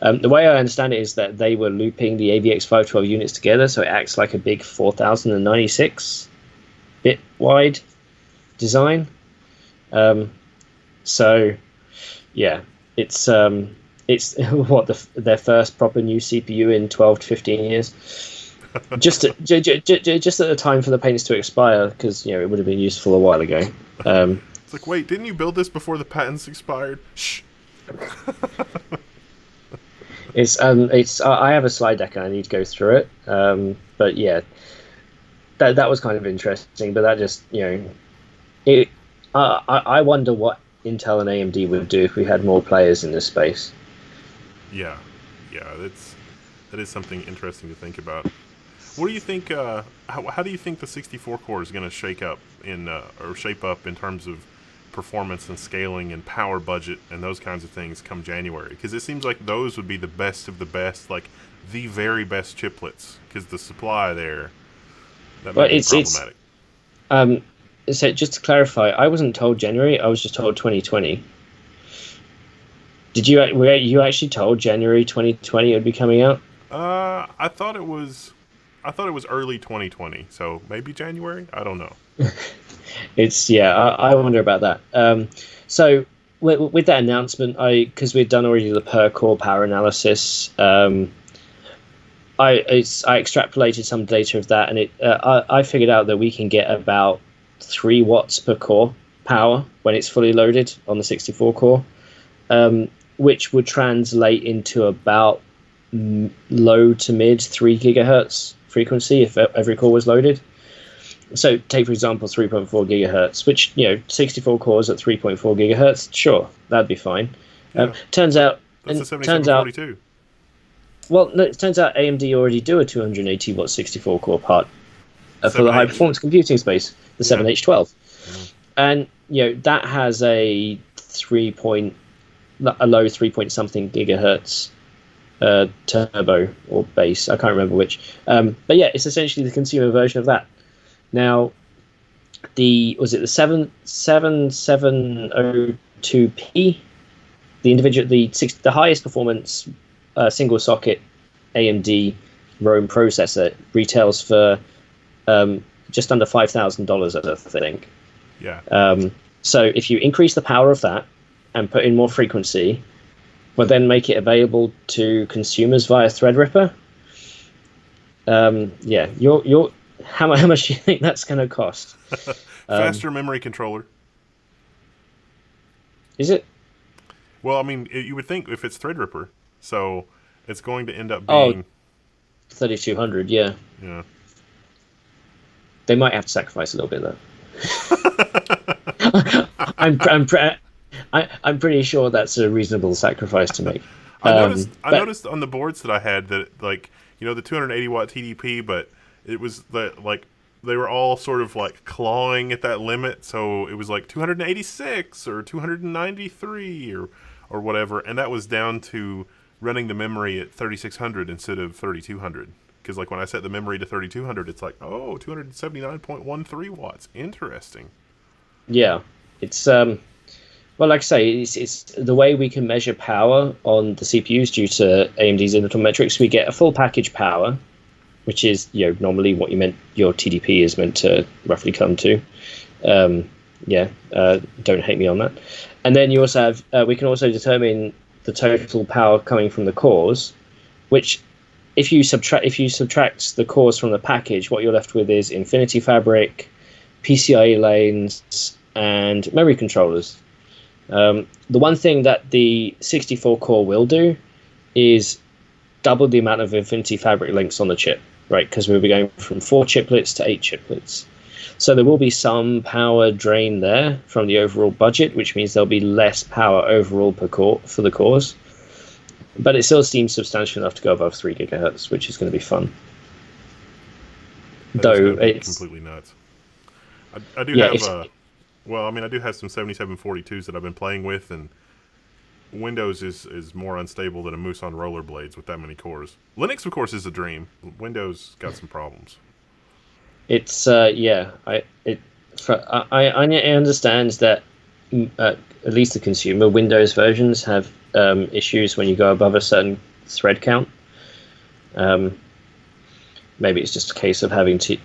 The way I understand it is that they were looping the AVX 512 units together, so it acts like a big 4096-bit wide design. So yeah, it's what their first proper new CPU in 12 to 15 years. just at the time for the patents to expire, because it would have been useful a while ago. It's like, wait, didn't you build this before the patents expired? Shh. I have a slide deck and I need to go through it. But yeah, that was kind of interesting. But that just I wonder what Intel and AMD would do if we had more players in this space. Yeah, yeah, that is something interesting to think about. What do you think? How do you think the 64 core is going to shake up or shape up in terms of performance and scaling and power budget and those kinds of things come January? Because it seems like those would be the best of the best, like the very best chiplets. Because the supply there that may But be it's problematic. um. So just to clarify, I wasn't told January. I was just told 2020. Were you actually told January 2020 it would be coming out? I thought it was, early 2020, so maybe January. I don't know. It's yeah. I wonder about that. So with that announcement, because we'd done already the per core power analysis. I extrapolated some data of that, and I figured out that we can get about 3 watts per core power when it's fully loaded on the 64 core, which would translate into about low to mid 3 gigahertz frequency if every core was loaded. So take for example 3.4 gigahertz, which 64 cores at 3.4 gigahertz, sure, that'd be fine. Yeah, Turns out, that's and a turns out, 7742. well, no, it turns out AMD already do a 280 watt 64 core part for the high 7H. performance computing space, the Yeah. 7H12, Mm. and that has a low 3 point something gigahertz turbo or base. I can't remember which, but yeah, it's essentially the consumer version of that. Now, the 7702P, the highest performance single socket AMD Rome processor retails for just under $5,000, I think. Yeah. So if you increase the power of that and put in more frequency, but then make it available to consumers via Threadripper, yeah, how much do you think that's going to cost? Faster memory controller. Is it? Well, I mean, you would think if it's Threadripper, so it's going to end up Oh, being, 3200, yeah. you know. They might have to sacrifice a little bit though. I'm pretty sure that's a reasonable sacrifice to make. I But noticed on the boards that I had that, like, the 280 watt TDP, but it was they were all sort of like clawing at that limit, so it was like 286 or 293 or whatever, and that was down to running the memory at 3600 instead of 3200. Because like when I set the memory to 3200, it's like 279.13 watts. Interesting. yeah, it's well, like I say, it's the way we can measure power on the CPUs due to AMD's internal metrics. We get a full package power, which is normally what your TDP is meant to roughly come to. Don't hate me on that. And then you also have we can also determine the total power coming from the cores, which if you subtract the cores from the package, what you're left with is Infinity Fabric, PCIe lanes, and memory controllers. The one thing that the 64 core will do is double the amount of Infinity Fabric links on the chip, right? Because we'll be going from 4 chiplets to 8 chiplets. So there will be some power drain there from the overall budget, which means there'll be less power overall per core for the cores. But it still seems substantial enough to go above 3 gigahertz, which is going to be fun. Though it's completely nuts. I do yeah, have I do have some 7742s that I've been playing with, and Windows is more unstable than a moose on rollerblades with that many cores. Linux, of course, is a dream. Windows got some problems. it's I understand that at least the consumer Windows versions have issues when you go above a certain thread count. Maybe it's just a case of having to.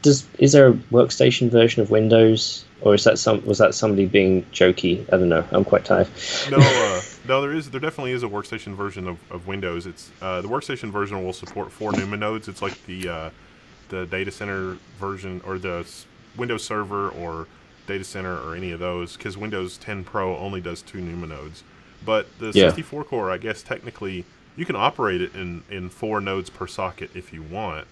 Is there a workstation version of Windows, or was that somebody being jokey? I don't know. I'm quite tired. No, there definitely is a workstation version of Windows. It's the workstation version will support 4 NUMA nodes. It's like the data center version or the Windows Server or Data Center or any of those, because Windows 10 Pro only does 2 NUMA nodes. But the 64 core, I guess technically you can operate it in 4 nodes per socket if you want.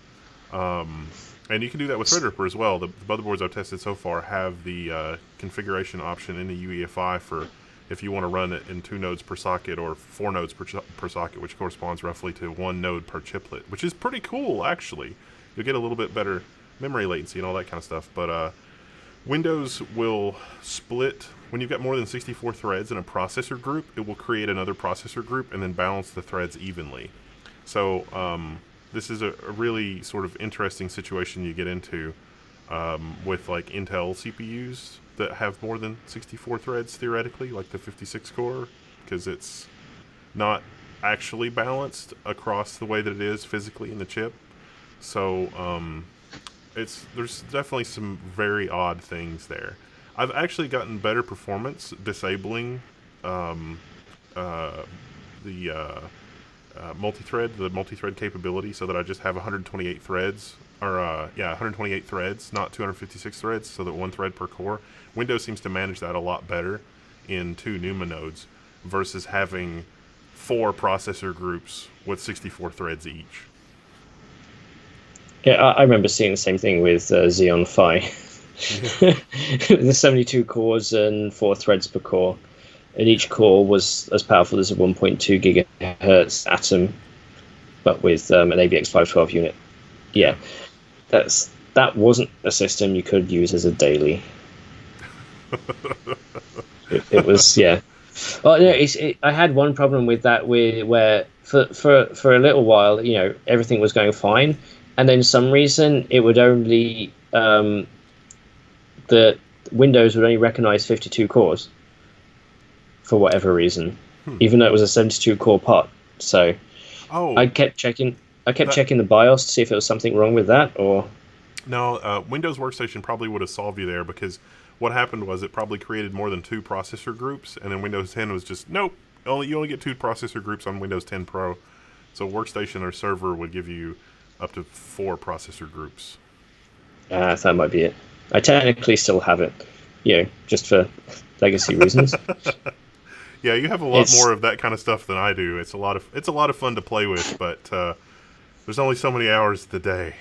And you can do that with Threadripper as well. The motherboards I've tested so far have the configuration option in the UEFI for if you want to run it in 2 nodes per socket or 4 nodes per socket, which corresponds roughly to 1 node per chiplet, which is pretty cool, actually. You'll get a little bit better memory latency and all that kind of stuff. But Windows will split. When you've got more than 64 threads in a processor group, it will create another processor group and then balance the threads evenly. So this is a really sort of interesting situation you get into with like Intel CPUs that have more than 64 threads theoretically, like the 56 core, because it's not actually balanced across the way that it is physically in the chip. So there's definitely some very odd things there. I've actually gotten better performance disabling the multi-thread capability, so that I just have 128 threads, or 128 threads, not 256 threads, so that 1 thread per core. Windows seems to manage that a lot better in 2 NUMA nodes versus having 4 processor groups with 64 threads each. Yeah, I remember seeing the same thing with Xeon Phi. The 72 cores and 4 threads per core. And each core was as powerful as a 1.2 gigahertz Atom, but with an AVX512 unit. Yeah, that wasn't a system you could use as a daily. It was, yeah. Oh no, I had one problem with that, where for a little while, everything was going fine, and then some reason it would only the Windows would only recognize 52 cores for whatever reason, even though it was a 72 core part. So I kept checking the BIOS to see if there was something wrong with that, or no. Windows Workstation probably would have solved you there, because what happened was it probably created more than 2 processor groups, and then Windows 10 was just nope. You only get 2 processor groups on Windows 10 Pro. So Workstation or Server would give you up to 4 processor groups. That might be it. I technically still have it, just for legacy reasons. Yeah, you have a lot more of that kind of stuff than I do. It's a lot of fun to play with, but there's only so many hours of the day.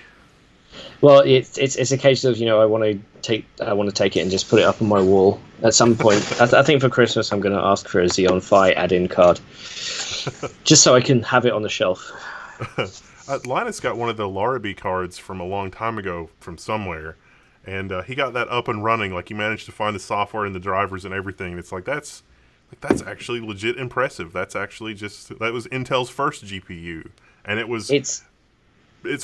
Well, it's a case of I want to take it and just put it up on my wall at some point. I think for Christmas I'm going to ask for a Xeon Phi add-in card, just so I can have it on the shelf. Linus got one of the Larrabee cards from a long time ago from somewhere, and he got that up and running. Like, he managed to find the software and the drivers and everything. It's like that's actually legit impressive. That was Intel's first GPU, and it's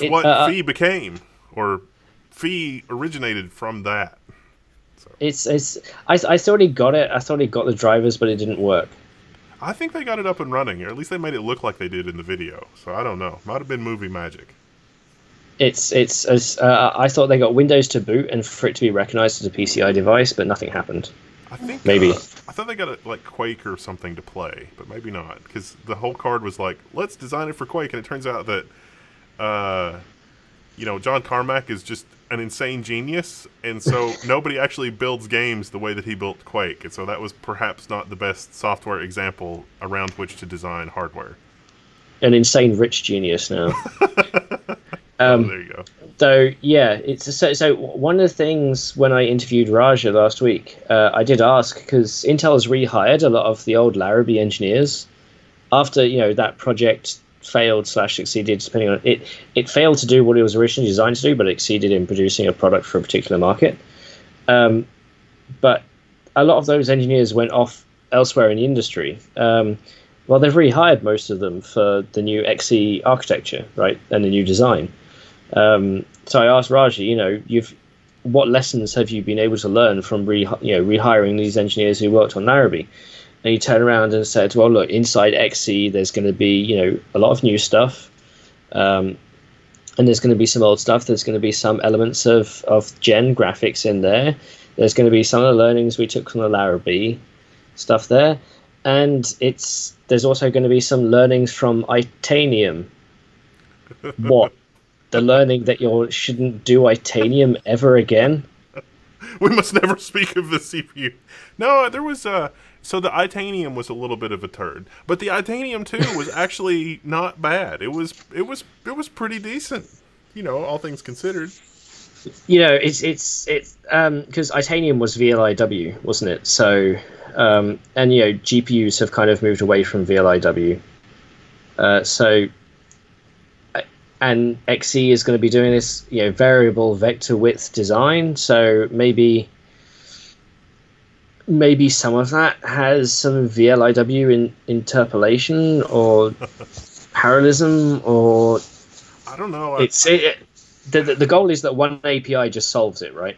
what Phi became, or Phi originated from that. So. I thought he got it. I thought he got the drivers, but it didn't work. I think they got it up and running, or at least they made it look like they did in the video. So I don't know. Might have been movie magic. I thought they got Windows to boot and for it to be recognized as a PCI device, but nothing happened. I think maybe. I thought they got it like Quake or something to play, but maybe not, because the whole card was like, let's design it for Quake, and it turns out that John Carmack is just an insane genius, and so nobody actually builds games the way that he built Quake, and so that was perhaps not the best software example around which to design hardware. An insane rich genius now. There you go. So yeah, so one of the things when I interviewed Raja last week, I did ask, because Intel has rehired a lot of the old Larrabee engineers after that project failed / succeeded, depending on it. It failed to do what it was originally designed to do, but it exceeded in producing a product for a particular market. But a lot of those engineers went off elsewhere in the industry. Well, they've rehired most of them for the new XE architecture, right, and the new design. So I asked Raji, what lessons have you been able to learn from rehiring these engineers who worked on Larrabee? And he turned around and said, well, look, inside XE, there's going to be, a lot of new stuff. And there's going to be some old stuff. There's going to be some elements of Gen graphics in there. There's going to be some of the learnings we took from the Larrabee stuff there. And there's also going to be some learnings from Itanium. What? The learning that you shouldn't do Itanium ever again? We must never speak of the CPU. No, there was so the Itanium was a little bit of a turd, but the Itanium 2 was actually not bad. It was pretty decent. all things considered. It's because Itanium was VLIW, wasn't it? So and GPUs have kind of moved away from VLIW. So and XE is going to be doing this variable vector width design. So maybe some of that has some VLIW in interpolation or parallelism, or I don't know. The goal is that one API just solves it, right?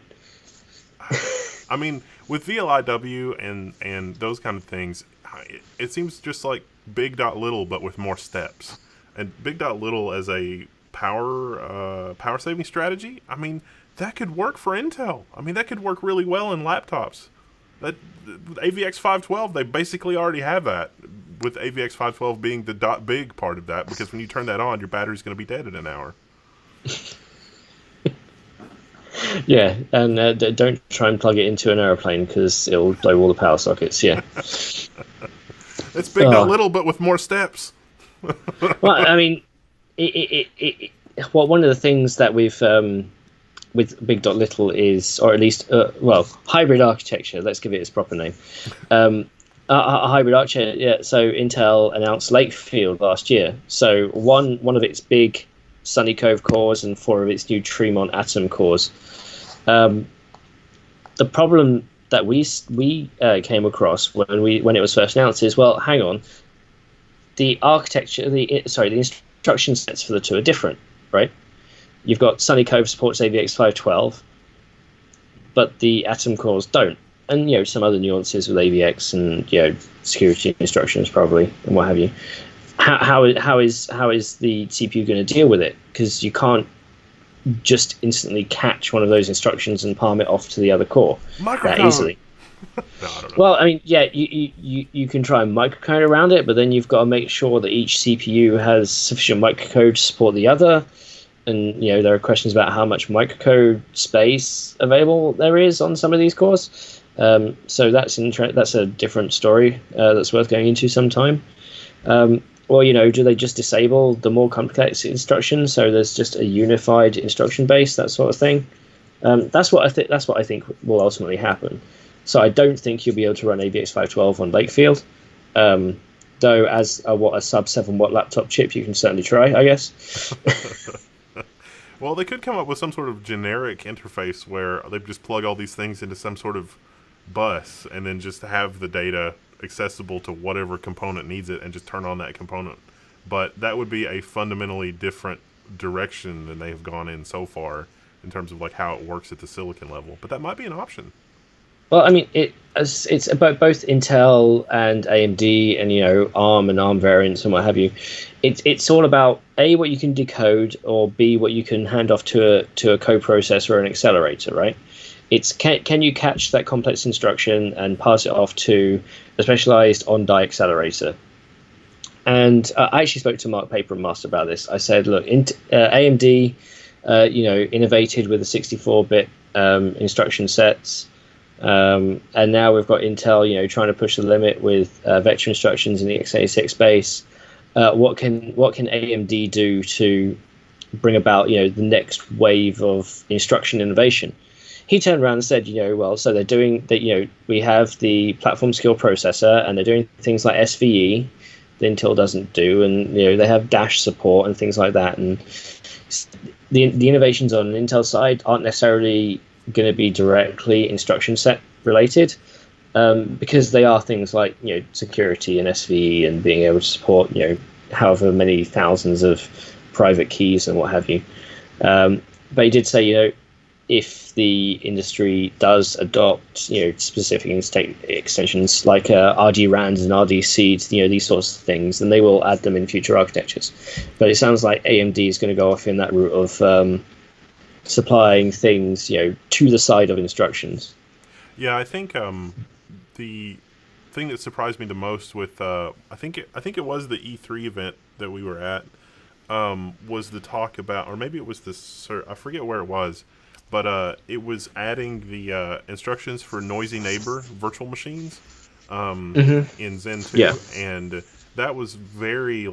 I mean, with VLIW and those kind of things, it seems just like big dot little, but with more steps. And big dot little as a power saving strategy. I mean, that could work for Intel. I mean, that could work really well in laptops. That AVX 512, they basically already have that. With AVX 512 being the dot big part of that, because when you turn that on, your battery's going to be dead in an hour. Yeah, and don't try and plug it into an aeroplane because it'll blow all the power sockets. Yeah, it's big dot little, but with more steps. Well, I mean, one of the things that we've with big dot little is, or at least hybrid architecture. Let's give it its proper name. A hybrid architecture. Yeah. So Intel announced Lakefield last year. So one of its big Sunny Cove cores and 4 of its new Tremont Atom cores. The problem that we came across when it was first announced is, well, hang on, the architecture, the instruction sets for the two are different, right? You've got Sunny Cove supports AVX 512, but the Atom cores don't, and some other nuances with AVX and security instructions probably and what have you. How is the CPU going to deal with it? Because you can't just instantly catch one of those instructions and palm it off to the other core that easily. No, I don't know. Well, I mean, yeah, you can try and microcode around it, but then you've got to make sure that each CPU has sufficient microcode to support the other. And there are questions about how much microcode space available there is on some of these cores. So that's a different story that's worth going into sometime. Well, do they just disable the more complex instructions so there's just a unified instruction base, that sort of thing? That's what I think will ultimately happen. So I don't think you'll be able to run AVX 512 on Lakefield. Though as a sub 7 watt laptop chip, you can certainly try, I guess. Well, they could come up with some sort of generic interface where they just plug all these things into some sort of bus and then just have the data accessible to whatever component needs it and just turn on that component. But that would be a fundamentally different direction than they have gone in so far in terms of like how it works at the silicon level. But that might be an option. Well, I mean, it's about both Intel and AMD and ARM and ARM variants and what have you. It's all about A, what you can decode, or B, what you can hand off to a coprocessor or an accelerator, right? It's can you catch that complex instruction and pass it off to a specialized on-die accelerator? And I actually spoke to Mark Paper and Master about this. I said, look, AMD, innovated with the 64-bit instruction sets. And now we've got Intel, trying to push the limit with vector instructions in the x86 base. What can AMD do to bring about the next wave of instruction innovation? He turned around and said, so they're doing that. We have the platform skill processor, and they're doing things like SVE that Intel doesn't do, and they have dash support and things like that. And the innovations on the Intel side aren't necessarily going to be directly instruction set related, because they are things like security and SVE and being able to support however many thousands of private keys and what have you. But he did say if the industry does adopt specific extensions like RD-RANDs and RD-seeds, these sorts of things, then they will add them in future architectures. But it sounds like AMD is going to go off in that route of supplying things to the side of instructions. Yeah, I think the thing that surprised me the most with I think it was the E3 event that we were at, was the talk about, or maybe it was I forget where it was, but it was adding the instructions for noisy neighbor virtual machines in Zen 2, Yeah. and that was very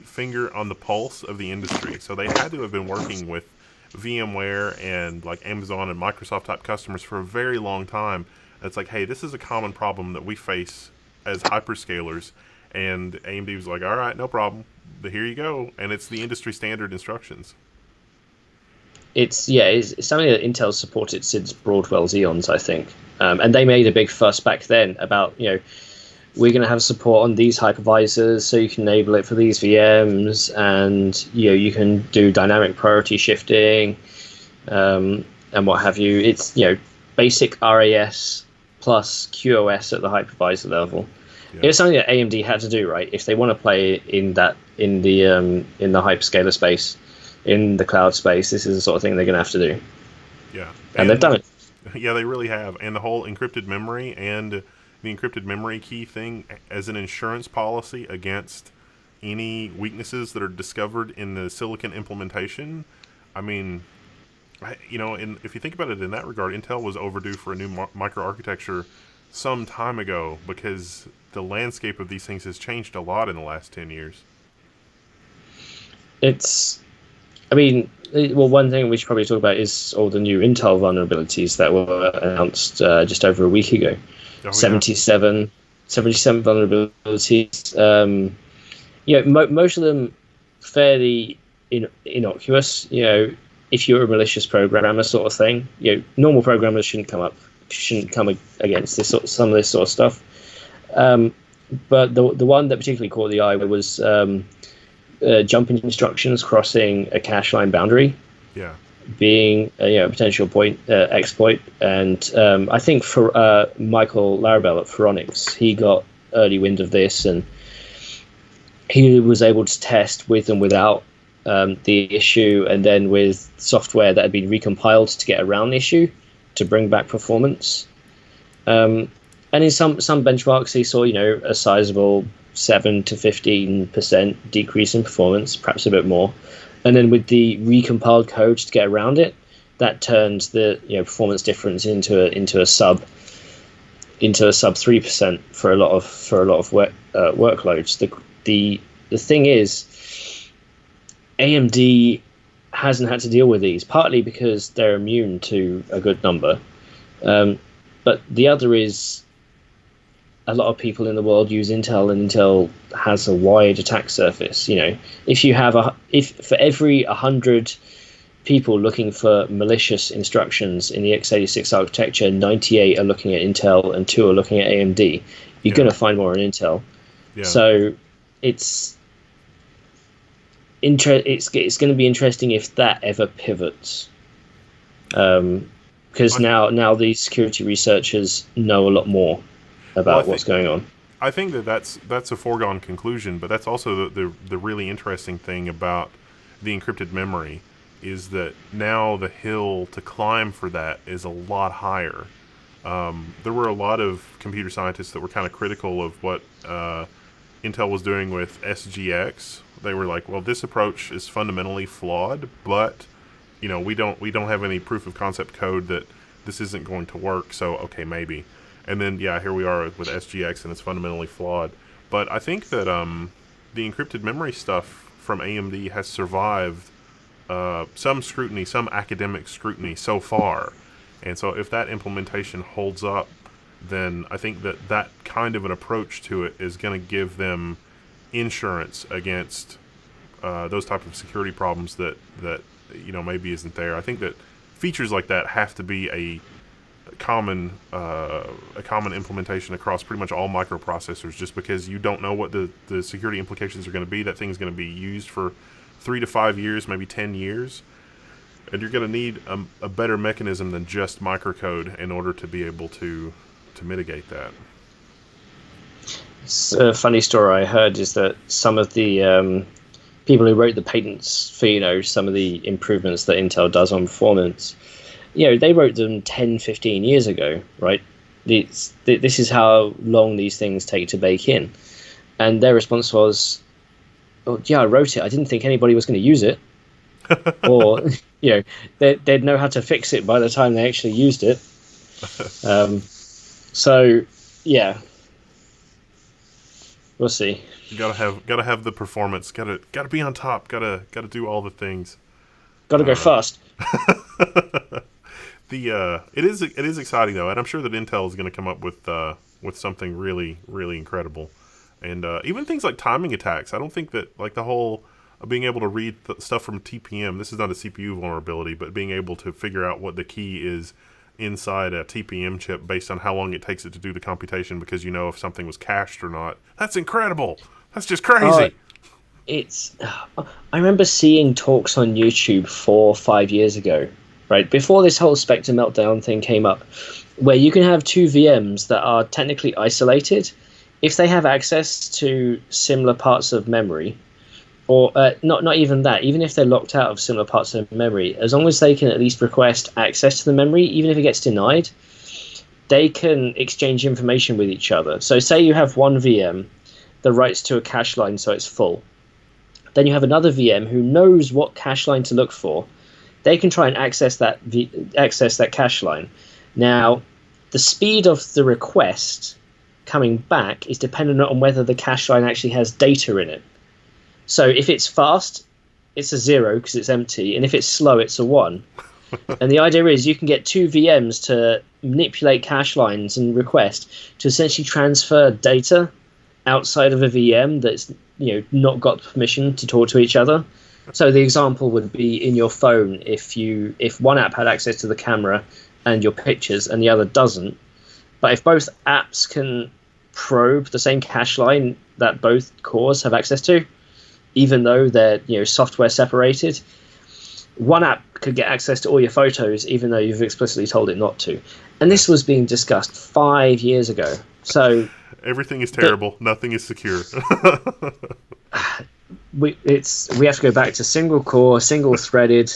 finger on the pulse of the industry. So they had to have been working with VMware and like Amazon and Microsoft type customers for a very long time. It's like, hey, this is a common problem that we face as hyperscalers, and AMD was like, all right, no problem, but here you go, and it's the industry standard instructions. It's something that Intel supported since Broadwell's Eons, I think, and they made a big fuss back then about, we're going to have support on these hypervisors, so you can enable it for these VMs, and you can do dynamic priority shifting, and what have you. It's basic RAS plus QoS at the hypervisor level. Yeah. It's something that AMD had to do, right? If they want to play in the hyperscaler space, in the cloud space, this is the sort of thing they're going to have to do. Yeah, and they've done it. Yeah, they really have. And the whole encrypted memory and the encrypted memory key thing as an insurance policy against any weaknesses that are discovered in the silicon implementation. I mean, if you think about it in that regard, Intel was overdue for a new microarchitecture some time ago, because the landscape of these things has changed a lot in the last 10 years. One thing we should probably talk about is all the new Intel vulnerabilities that were announced just over a week ago. 77 vulnerabilities. Most of them fairly innocuous. If you're a malicious programmer, sort of thing. Normal programmers shouldn't come against some of this sort of stuff. But the one that particularly caught the eye was jumping instructions crossing a cache line boundary. Yeah. Being a potential exploit, and I think for Michael Larrabee at Phoronix, he got early wind of this, and he was able to test with and without the issue, and then with software that had been recompiled to get around the issue to bring back performance. And in some benchmarks, he saw a sizable 7 to 15% decrease in performance, perhaps a bit more. And then with the recompiled code to get around it, that turns the performance difference into a sub 3% for a lot of workloads. The thing is, AMD hasn't had to deal with these, partly because they're immune to a good number, but the other is a lot of people in the world use Intel, and Intel has a wide attack surface. If for every 100 people looking for malicious instructions in the x86 architecture, 98 are looking at Intel and 2 are looking at AMD, you're going to find more on Intel. Yeah. So it's going to be interesting if that ever pivots, because now these security researchers know a lot more about what's going on. I think that's a foregone conclusion, but that's also the really interesting thing about the encrypted memory is that now the hill to climb for that is a lot higher. There were a lot of computer scientists that were kind of critical of what Intel was doing with SGX. They were like, well, this approach is fundamentally flawed, but we don't have any proof of concept code that this isn't going to work, so okay, maybe. And then, here we are with SGX, and it's fundamentally flawed. But I think that the encrypted memory stuff from AMD has survived some scrutiny, some academic scrutiny so far. And so if that implementation holds up, then I think that kind of an approach to it is going to give them insurance against those type of security problems that maybe isn't there. I think that features like that have to be a common implementation across pretty much all microprocessors, just because you don't know what the security implications are going to be. That thing's going to be used for 3 to 5 years, maybe 10 years, and you're going to need a better mechanism than just microcode in order to be able to mitigate that. It's a funny story I heard is that some of the people who wrote the patents for some of the improvements that Intel does on performance, they wrote them 10, 15 years ago, right? This is how long these things take to bake in. And their response was, oh, yeah, I wrote it. I didn't think anybody was going to use it. Or, they'd know how to fix it by the time they actually used it. So, yeah. We'll see. You gotta have the performance. Gotta be on top. Gotta do all the things. Got to go fast. It is exciting though, and I'm sure that Intel is going to come up with something really incredible, and even things like timing attacks. I don't think that like the whole being able to read stuff from TPM. This is not a CPU vulnerability, but being able to figure out what the key is inside a TPM chip based on how long it takes it to do the computation, because you know if something was cached or not. That's incredible. That's just crazy. It's. I remember seeing talks on YouTube 4 or 5 years ago, right before this whole Spectre Meltdown thing came up, where you can have two VMs that are technically isolated if they have access to similar parts of memory, or not even that, even if they're locked out of similar parts of memory, as long as they can at least request access to the memory, even if it gets denied, they can exchange information with each other. So say you have one VM that writes to a cache line so it's full. Then you have another VM who knows what cache line to look for. They can try and access that cache line. Now, the speed of the request coming back is dependent on whether the cache line actually has data in it. So if it's fast, it's a 0 because it's empty, and if it's slow, it's a 1. And the idea is you can get two VMs to manipulate cache lines and request to essentially transfer data outside of a VM that's not got permission to talk to each other. So the example would be in your phone, if one app had access to the camera and your pictures and the other doesn't, but if both apps can probe the same cache line that both cores have access to, even though they're software separated, one app could get access to all your photos even though you've explicitly told it not to. And this was being discussed 5 years ago. So everything is terrible. Nothing is secure. we have to go back to single core, single threaded,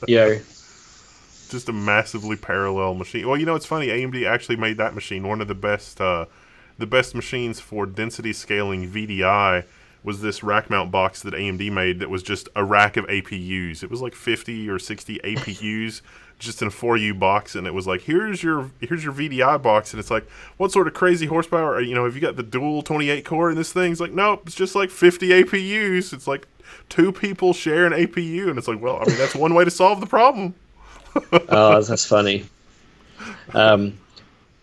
just a massively parallel machine. Well, it's funny. AMD actually made that machine one of the best machines for density scaling VDI. Was this rack mount box that AMD made that was just a rack of APUs. It was like 50 or 60 APUs just in a 4U box, and it was like, here's your VDI box, and it's like, what sort of crazy horsepower? Have you got the dual 28 core in this thing? It's like, nope, it's just like 50 APUs. It's like two people share an APU, and it's like, well, that's one way to solve the problem. Oh, that's funny.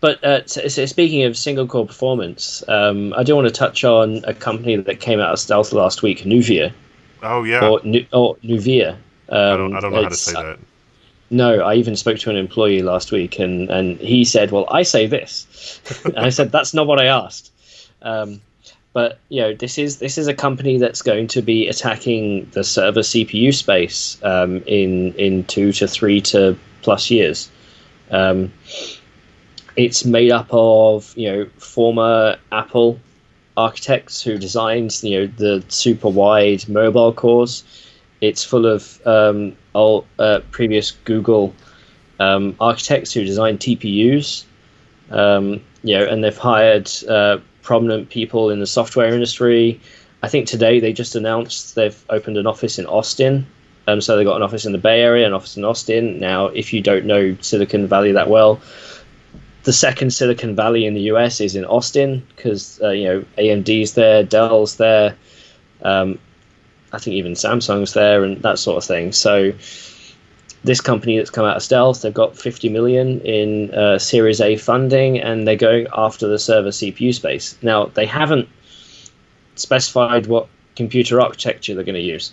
But so speaking of single-core performance, I do want to touch on a company that came out of stealth last week, Nuvia. Oh, yeah. Or Nuvia. I don't know how to say that. No, I even spoke to an employee last week, and he said, well, I say this. And I said, that's not what I asked. But this is a company that's going to be attacking the server CPU space in 2 to 3 to plus years. It's made up of former Apple architects who designed the super wide mobile cores. It's full of previous Google architects who designed TPUs. And they've hired prominent people in the software industry. I think today they just announced they've opened an office in Austin. So they've got an office in the Bay Area, an office in Austin. Now, if you don't know Silicon Valley that well, the second Silicon Valley in the US is in Austin because AMD's there, Dell's there, I think even Samsung's there, and that sort of thing. So this company that's come out of stealth, they've got 50 million in Series A funding, and they're going after the server CPU space. Now, they haven't specified what computer architecture they're going to use.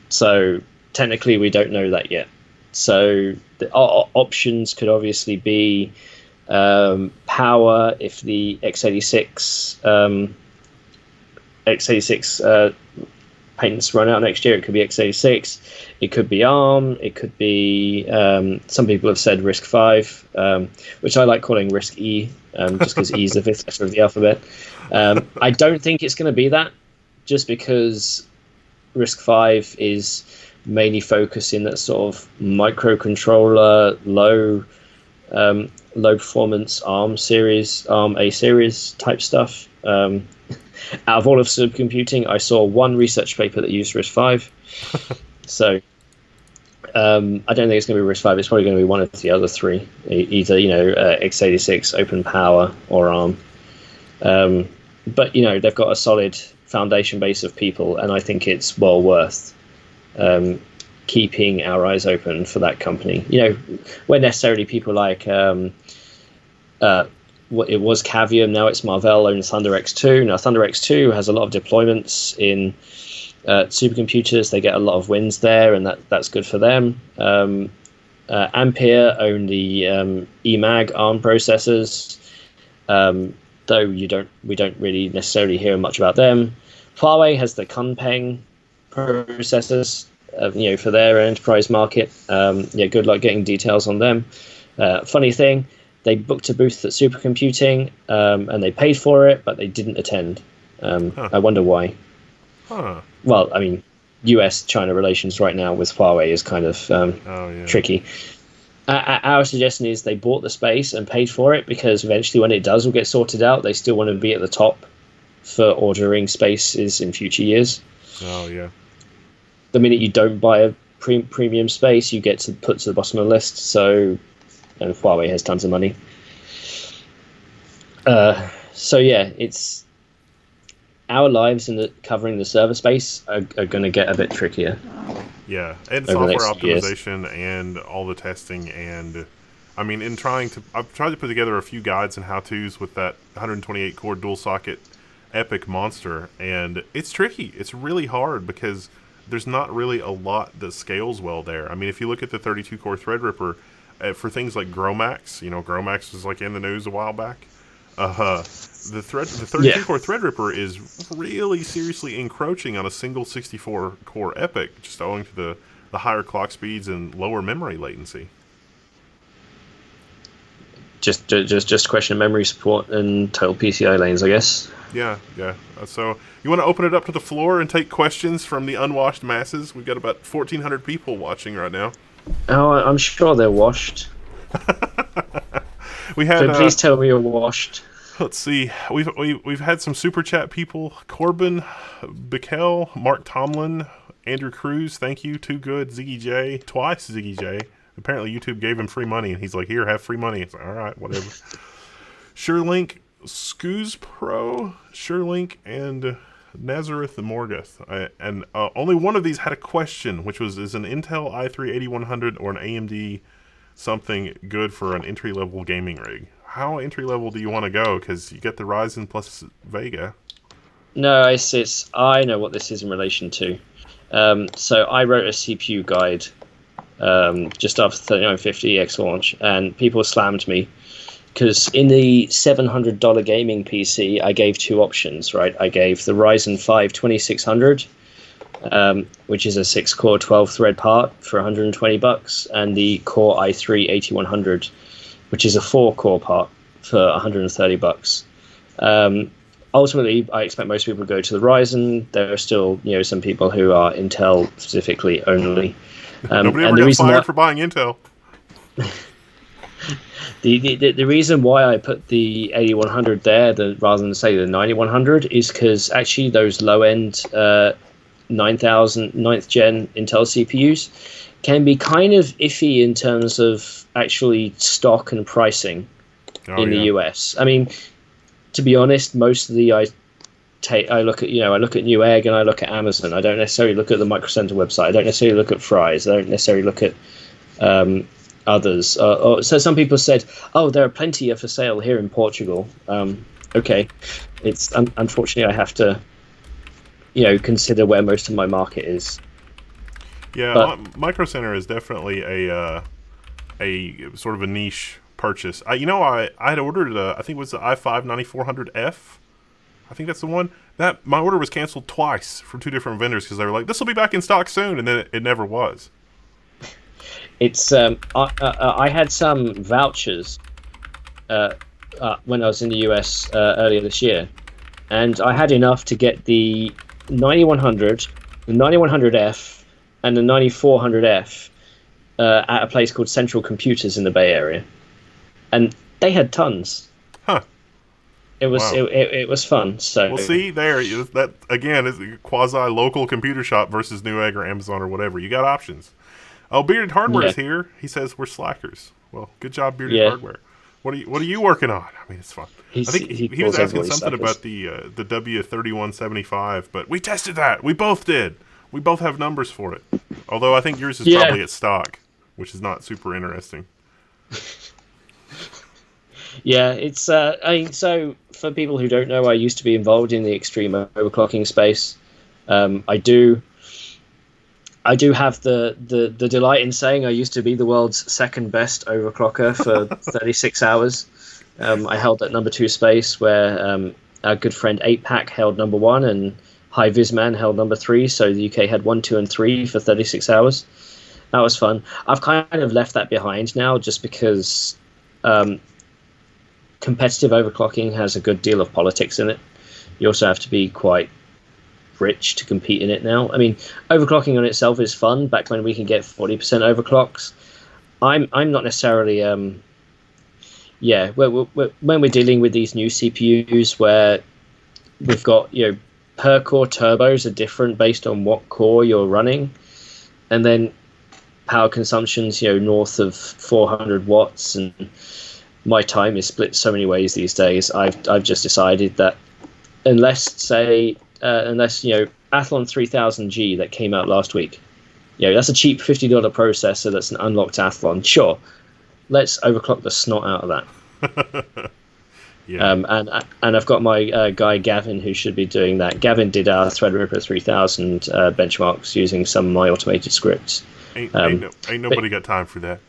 So technically, we don't know that yet. So the options could obviously be power if the x86 patents run out next year. It could be x86. It could be ARM. It could be some people have said RISC-V, which I like calling RISC-E, just because E is the fifth letter of the alphabet. I don't think it's going to be that, just because RISC-V is mainly focused in that sort of microcontroller, low performance ARM A series type stuff. Out of all of supercomputing, I saw one research paper that used RISC-V. So I don't think it's going to be RISC-V. It's probably going to be one of the other three, either x86, Open Power, or ARM. but they've got a solid foundation base of people, and I think it's well worth keeping our eyes open for that company. Where necessarily people like it was Cavium, now it's Marvell owns ThunderX2. Now ThunderX2 has a lot of deployments in supercomputers. They get a lot of wins there, and that's good for them. Ampere own the eMag ARM processors, though we don't really necessarily hear much about them. Huawei has the Kunpeng processors, for their enterprise market. Good luck getting details on them. Funny thing, they booked a booth at Supercomputing, and they paid for it, but they didn't attend. I wonder why. Huh. Well, I mean, US-China relations right now with Huawei is kind of tricky. Our suggestion is they bought the space and paid for it, because eventually when it does all get sorted out, they still want to be at the top for ordering spaces in future years. Oh, yeah. The minute you don't buy a premium space, you get to put to the bottom of the list. So, and Huawei has tons of money. It's our lives covering the server space are going to get a bit trickier. Yeah, and software optimization and all the testing, and I mean, I've tried to put together a few guides and how-tos with that 128-core dual-socket epic monster, and it's tricky. It's really hard because there's not really a lot that scales well there. I mean, if you look at the 32-core Threadripper, for things like Gromax, Gromax was like in the news a while back. The 32-core Threadripper is really seriously encroaching on a single 64-core epic, just owing to the higher clock speeds and lower memory latency. Just a question of memory support and total PCI lanes, I guess. Yeah. So you want to open it up to the floor and take questions from the unwashed masses? We've got about 1,400 people watching right now. Oh, I'm sure they're washed. So please tell me you're washed. Let's see. We've had some super chat people: Corbin, Bickel, Mark Tomlin, Andrew Cruz. Thank you. Too good. Ziggy J. Twice Ziggy J. Apparently YouTube gave him free money, and he's like, "Here, have free money." It's like, all right, whatever. SureLink, Scooz Pro, SureLink, and Nazareth Morgoth. And only one of these had a question, which was: is an Intel i3-8100 or an AMD something good for an entry-level gaming rig? How entry-level do you want to go? Because you get the Ryzen plus Vega. No, I know what this is in relation to. So I wrote a CPU guide just after 3950X launch, and people slammed me because in the $700 gaming PC, I gave two options, right? I gave the Ryzen 5 2600, which is a 6-core 12-thread part for $120, and the Core i3 8100, which is a 4-core part for $130. Ultimately, I expect most people to go to the Ryzen. There are still, some people who are Intel specifically only. Nobody ever got fired for buying Intel. The reason why I put the 8100 there rather than say the 9100 is because actually those low-end 9000 9th gen Intel CPUs can be kind of iffy in terms of actually stock and pricing in the US. I mean, to be honest, most of the I look at Newegg and I look at Amazon. I don't necessarily look at the Micro Center website. I don't necessarily look at Fry's. I don't necessarily look at others. So some people said, "Oh, there are plenty for sale here in Portugal." Okay, it's unfortunately I have to, consider where most of my market is. Yeah, but Micro Center is definitely a sort of a niche purchase. I had ordered I think it was the i5 9400F. I think that's the one. That my order was canceled twice from two different vendors because they were like, "This will be back in stock soon," and then it never was. It's I had some vouchers when I was in the US earlier this year, and I had enough to get the 9100, the 9100F, and the 9400F at a place called Central Computers in the Bay Area, and they had tons. Huh. It was it was fun. So well, see there, that again is a quasi local computer shop versus Newegg or Amazon or whatever. You got options. Oh, Bearded Hardware is here. He says we're slackers. Well, good job, Bearded Hardware. What are you working on? I mean, it's fun. I think he was calls asking everybody something suckers. about the W3175, but we tested that. We both did. We both have numbers for it. Although I think yours is Yeah. probably at stock, which is not super interesting. Yeah, it's so for people who don't know, I used to be involved in the extreme overclocking space. I do have the delight in saying I used to be the world's second best overclocker for 36 hours. I held that number 2 space where our good friend 8-Pack held number 1 and High Visman held number 3. So the UK had 1, 2, and 3 for 36 hours. That was fun. I've kind of left that behind now just because competitive overclocking has a good deal of politics in it. You also have to be quite rich to compete in it now. I mean, overclocking on itself is fun. Back when we can get 40% overclocks, I'm not necessarily when we're dealing with these new CPUs where we've got per core turbos are different based on what core you're running, and then power consumption's north of 400 watts, and my time is split so many ways these days. I've just decided that unless Athlon 3000G that came out last week, that's a cheap $50 processor that's an unlocked Athlon. Sure, let's overclock the snot out of that. Yeah. And I've got my guy Gavin who should be doing that. Gavin did our Threadripper 3000 benchmarks using some of my automated scripts. Ain't nobody got time for that.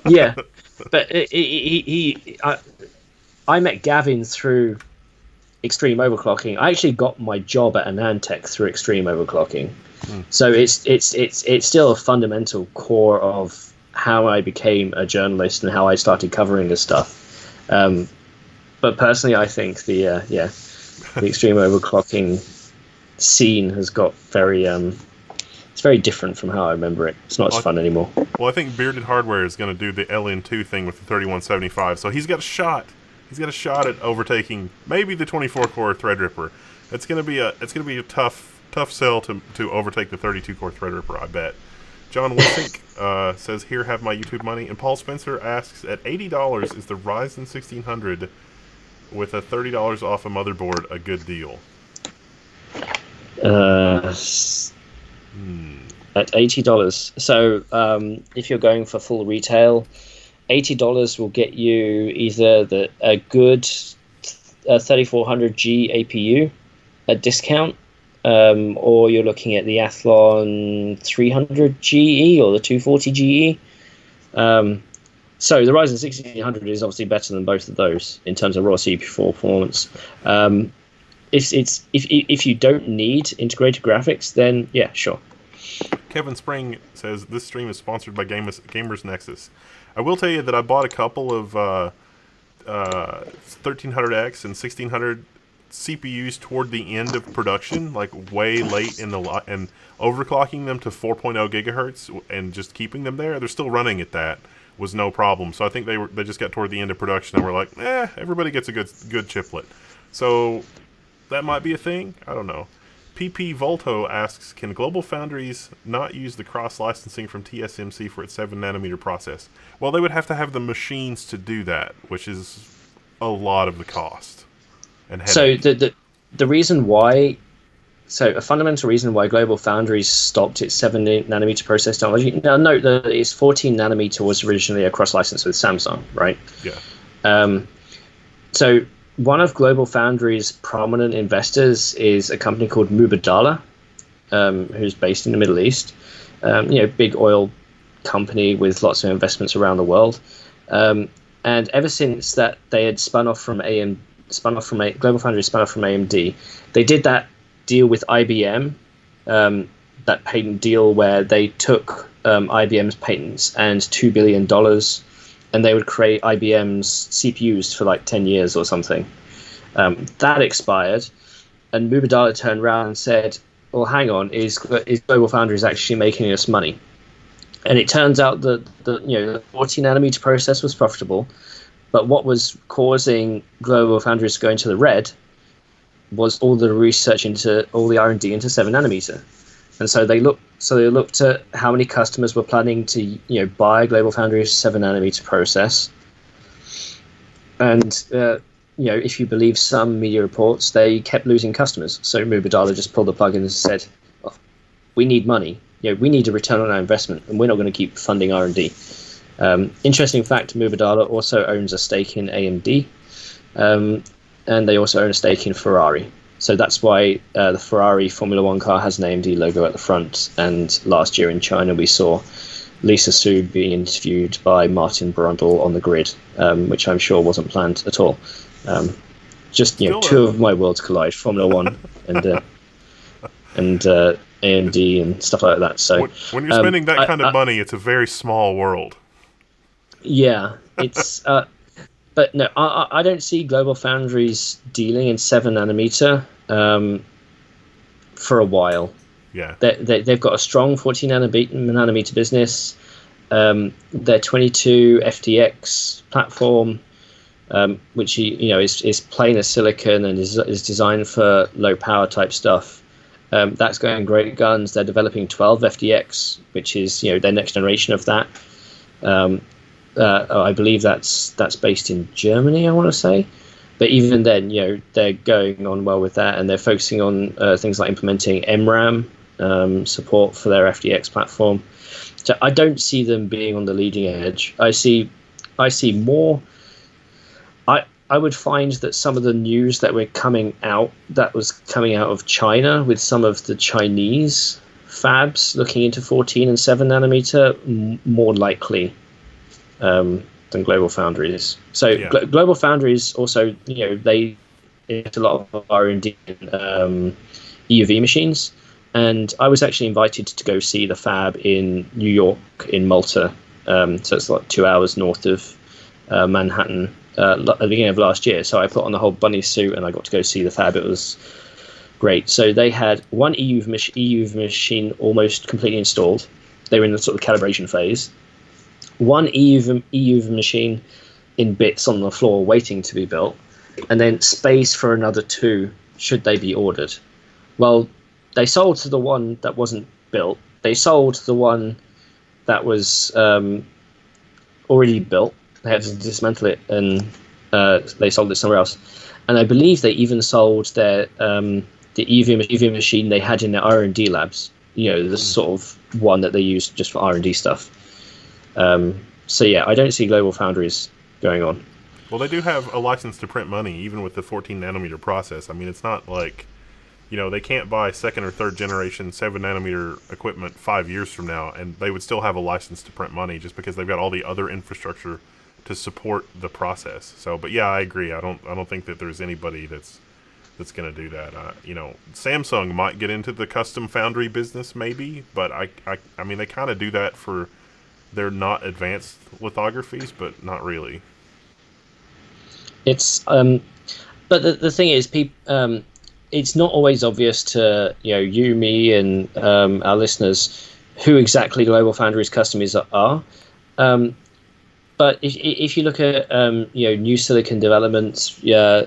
Yeah, but I met Gavin through extreme overclocking. I actually got my job at Anantech through extreme overclocking. So it's still a fundamental core of how I became a journalist and how I started covering this stuff. But personally, I think the extreme overclocking scene has got it's very different from how I remember it. It's not as fun anymore. Well, I think Bearded Hardware is going to do the LN2 thing with the 3175, so he's got a shot. He's got a shot at overtaking maybe the 24-core Threadripper. It's going to be a tough sell to overtake the 32-core Threadripper, I bet. John Wissink says, "Here, have my YouTube money." And Paul Spencer asks, "At $80, is the Ryzen 1600 with a $30 off a motherboard a good deal?" At $80. So if you're going for full retail, $80 will get you either a good 3400G APU at discount, or you're looking at the Athlon 300GE or the 240GE. So the Ryzen 1600 is obviously better than both of those in terms of raw CPU performance. If you don't need integrated graphics, then yeah, sure. Kevin Spring says, "This stream is sponsored by Gamers Nexus." I will tell you that I bought a couple of 1300X and 1600 CPUs toward the end of production, like way late in the and overclocking them to 4.0 gigahertz and just keeping them there. They're still running at that was no problem. So I think they just got toward the end of production and were like, everybody gets a good chiplet. So that might be a thing. I don't know. PP Volto asks, "Can Global Foundries not use the cross-licensing from TSMC for its 7nm process?" Well, they would have to have the machines to do that, which is a lot of the cost. And so the reason why, a fundamental reason why Global Foundries stopped its 7nm process technology. Now, note that its 14nm was originally a cross-license with Samsung, right? Yeah. So one of Global Foundries' prominent investors is a company called Mubadala, who's based in the Middle East. Big oil company with lots of investments around the world. And ever since that they had Global Foundries spun off from AMD, they did that deal with IBM, that patent deal where they took IBM's patents and $2 billion, and they would create IBM's CPUs for like 10 years or something. That expired, and Mubadala turned around and said, well, hang on, is Global Foundries actually making us money? And it turns out that the 14nm process was profitable, but what was causing Global Foundries to go into the red was all the research into all the R&D into 7nm. And so they looked at how many customers were planning to buy Global Foundries 7nm process, And if you believe some media reports, they kept losing customers. So Mubadala just pulled the plug and said, oh, "We need money. We need a return on our investment, and we're not going to keep funding R&D." Interesting fact: Mubadala also owns a stake in AMD, and they also own a stake in Ferrari. So that's why the Ferrari Formula One car has an AMD logo at the front. And last year in China, we saw Lisa Su being interviewed by Martin Brundle on the grid, which I'm sure wasn't planned at all. Just two of my worlds collide: Formula One and AMD and stuff like that. So when you're spending that kind of money, it's a very small world. Yeah, it's. But no, I don't see Global Foundries dealing in 7nm for a while. Yeah, they've got a strong 14nm business. Their 22 FDX platform, which is plain as silicon and is designed for low power type stuff. That's going great guns. They're developing 12 FDX, which is their next generation of that. I believe that's based in Germany, I want to say. But even then, they're going on well with that, and they're focusing on things like implementing MRAM support for their FDX platform. So I don't see them being on the leading edge. I see more. I would find that some of the news that was coming out of China with some of the Chinese fabs looking into 14 and 7nm more likely than Global Foundries. So yeah. Global Foundries also, they invest a lot of R&D in EUV machines, and I was actually invited to go see the fab in New York, in Malta. So it's like 2 hours north of Manhattan at the beginning of last year. So I put on the whole bunny suit and I got to go see the fab. It was great. So they had one EUV machine almost completely installed. They were in the sort of calibration phase. One EUV machine in bits on the floor waiting to be built, and then space for another two should they be ordered. Well, they sold to the one that wasn't built. They sold the one that was already built. They had to dismantle it, and they sold it somewhere else. And I believe they even sold their the EUV machine they had in their R&D labs. The sort of one that they used just for R&D stuff. So yeah, I don't see Global Foundries going on. Well, they do have a license to print money, even with the 14nm process. I mean, it's not like, they can't buy second or third generation 7nm equipment 5 years from now, and they would still have a license to print money just because they've got all the other infrastructure to support the process. So, but yeah, I agree. I don't think that there's anybody that's going to do that. Samsung might get into the custom foundry business maybe, but I mean, they kind of do that for their not advanced lithographies, but not really. It's but the thing is, it's not always obvious to you, me, and our listeners who exactly Global Foundries customers are. But if you look at new silicon developments,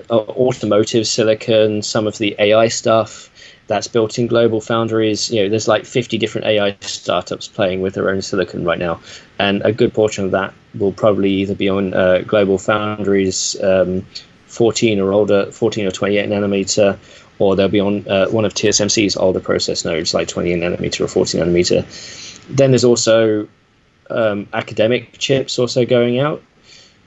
automotive silicon, some of the AI stuff that's built in Global Foundries, there's like 50 different AI startups playing with their own silicon right now, and a good portion of that will probably either be on Global Foundries 14 or older, 14 or 28nm, or they'll be on one of TSMC's older process nodes like 28nm or 14nm. Then there's also academic chips also going out.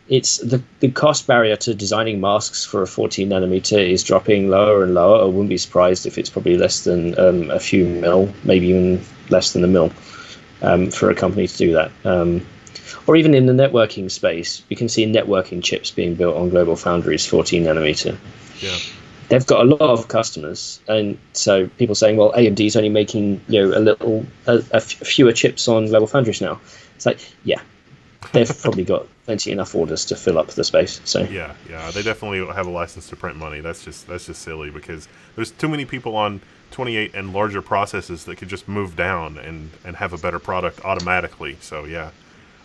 It's the cost barrier to designing masks for a 14nm is dropping lower and lower. I wouldn't be surprised if it's probably less than a few mil, maybe even less than a mil, for a company to do that. Or even in the networking space, you can see networking chips being built on Global Foundries 14nm. Yeah. They've got a lot of customers, and so people saying, well, AMD's only making a fewer chips on Global Foundries now. It's like, yeah, they've probably got plenty enough orders to fill up the space. So yeah, they definitely have a license to print money. That's just silly because there's too many people on 28 and larger processes that could just move down and have a better product automatically. So yeah,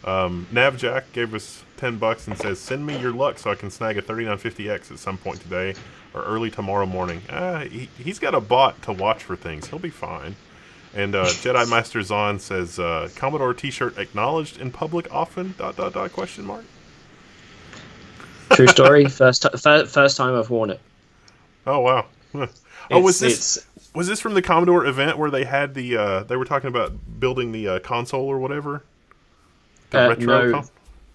Navjack gave us $10 and says, "Send me your luck so I can snag a 3950X at some point today or early tomorrow morning." He's got a bot to watch for things. He'll be fine. And Jedi Master Zahn says, "Commodore T-shirt acknowledged in public often? ... question mark." True story. First time I've worn it. Oh wow. Huh. Oh, It's was this from the Commodore event where they had they were talking about building the console or whatever? The retro no.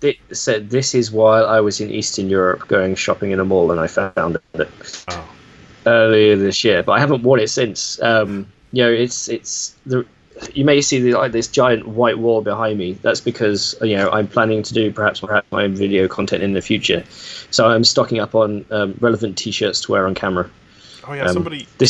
It said this is while I was in Eastern Europe going shopping in a mall, and I found it Oh. earlier this year. But I haven't worn it since. You may see this giant white wall behind me. That's because I'm planning to do perhaps my own video content in the future, so I'm stocking up on relevant T-shirts to wear on camera. Oh yeah,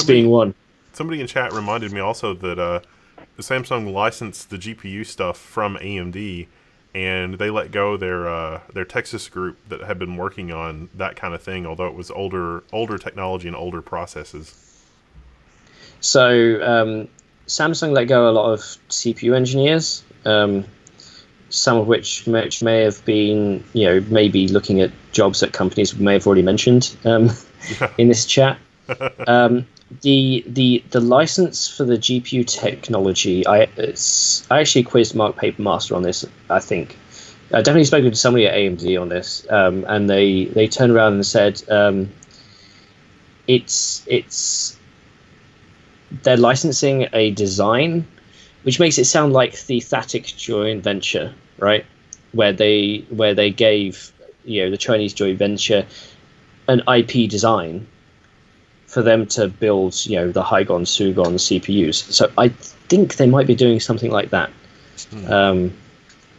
being one. Somebody in chat reminded me also that the Samsung licensed the GPU stuff from AMD, and they let go their Texas group that had been working on that kind of thing, although it was older technology and older processes. So Samsung let go a lot of CPU engineers, some of which may have been, maybe looking at jobs that companies may have already mentioned in this chat. The license for the GPU technology, I actually quizzed Mark Papermaster on this. I think I definitely spoken to somebody at AMD on this, and they turned around and said they're licensing a design, which makes it sound like the Thattic joint venture, right? Where they gave the Chinese joint venture an IP design for them to build, the Hygon, Sugon CPUs. So I think they might be doing something like that.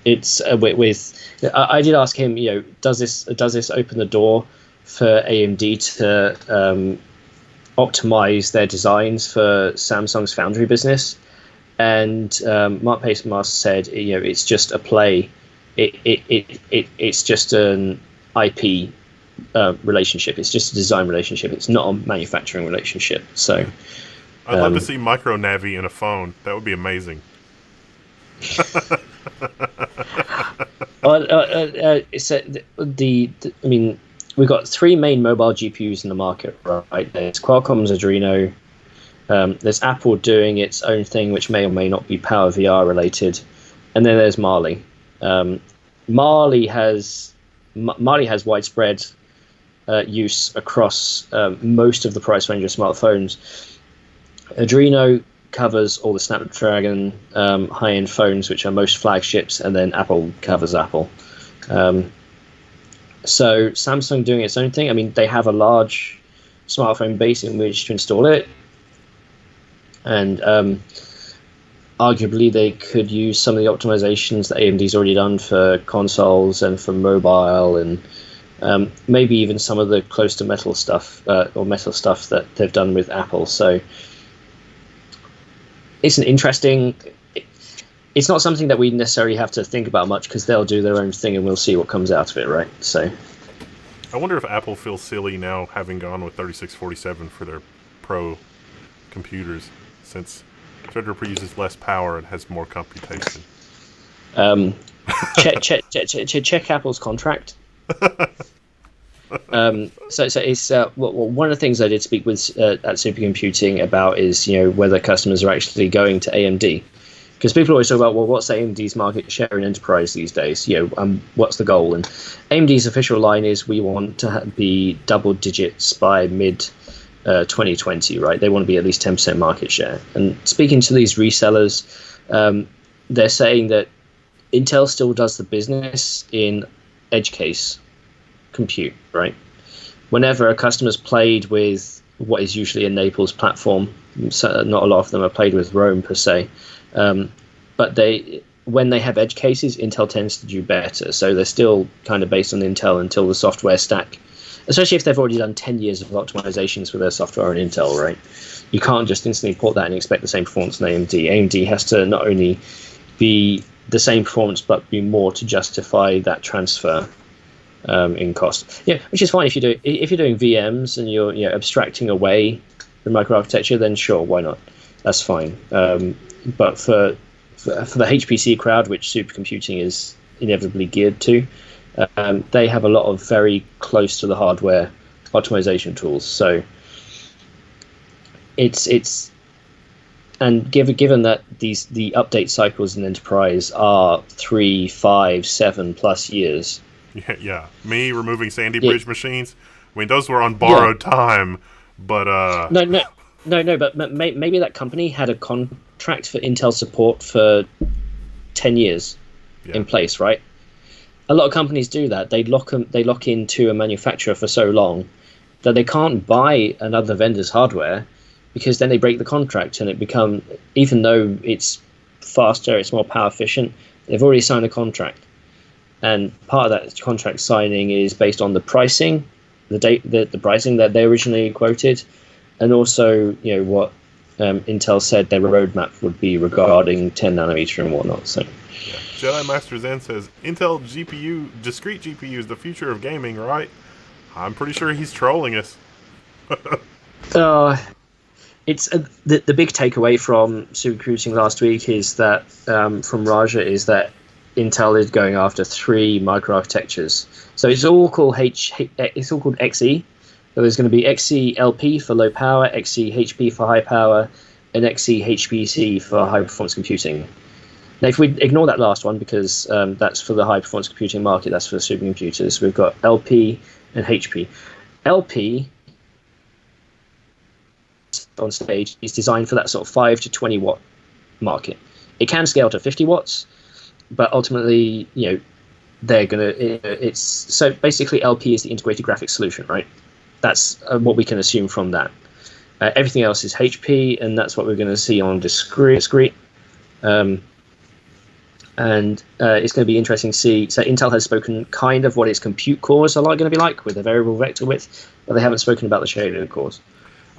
It's I did ask him, does this open the door for AMD to optimize their designs for Samsung's foundry business? And Mark Pacemaster said, it's just a play. It's just an IP relationship. It's just a design relationship. It's not a manufacturing relationship. So I'd love to see micro Navi in a phone. That would be amazing. We've got three main mobile GPUs in the market, right? There's Qualcomm's Adreno. There's Apple doing its own thing, which may or may not be Power VR related, and then there's Mali. Mali has widespread use across most of the price range of smartphones. Adreno covers all the Snapdragon high-end phones, which are most flagships, and then Apple covers Apple. So Samsung doing its own thing. They have a large smartphone base in which to install it, and arguably they could use some of the optimizations that AMD's already done for consoles and for mobile, and maybe even some of the close to metal stuff or metal stuff that they've done with Apple. So it's an interesting. It's not something that we necessarily have to think about much because they'll do their own thing and we'll see what comes out of it, right? So I wonder if Apple feels silly now having gone with 3647 for their Pro computers, since Threadripper uses less power and has more computation. Check Apple's contract. So it's one of the things I did speak with at Supercomputing about is whether customers are actually going to AMD. Because people always talk about, what's AMD's market share in enterprise these days? What's the goal? And AMD's official line is we want to be double digits by mid 2020, right? They want to be at least 10% market share. And speaking to these resellers, they're saying that Intel still does the business in edge case compute, right? Whenever a customer's played with what is usually a Naples platform, so not a lot of them are played with Rome per se. But when they have edge cases, Intel tends to do better. So they're still kind of based on Intel until the software stack, especially if they've already done 10 years of optimizations with their software on Intel, right? You can't just instantly port that and expect the same performance on AMD. AMD has to not only be the same performance, but be more to justify that transfer in cost. Yeah, which is fine if you're doing VMs and you're abstracting away the microarchitecture, then sure, why not? That's fine. But for the HPC crowd, which supercomputing is inevitably geared to, they have a lot of very close to the hardware optimization tools. So it's and given that the update cycles in enterprise are 3, 5, 7+ years, Yeah. Me removing Sandy Yeah, Bridge machines. I mean, those were on yeah. borrowed time, but No, no, no. But maybe that company had a contract for Intel support for 10 years yeah, in place, right? A lot of companies do that. They lock into a manufacturer for so long that they can't buy another vendor's hardware, because then they break the contract, and it become, even though it's faster, it's more power efficient, they've already signed a contract, and part of that contract signing is based on the pricing, the pricing that they originally quoted, and also what Intel said their roadmap would be regarding 10 nanometer and whatnot. So yeah. Jedi Master Zen says Intel GPU, discrete GPU, is the future of gaming, right? I'm pretty sure he's trolling us. uh, it's the big takeaway from supercomputing last week is that from Raja is that Intel is going after 3 microarchitectures. So it's all called XE. So there's going to be XE LP for low power, XE HP for high power, and XE HPC for high performance computing. Now, if we ignore that last one, because that's for the high performance computing market, that's for supercomputers, we've got LP and HP. LP on stage is designed for that sort of 5 to 20 watt market. It can scale to 50 watts, but ultimately, they're gonna. It's so basically LP is the integrated graphics solution, right? That's what we can assume from that. Everything else is HP, and that's what we're going to see on discrete. And it's going to be interesting to see. So Intel has spoken kind of what its compute cores are going to be like with a variable vector width, but they haven't spoken about the shaded cores.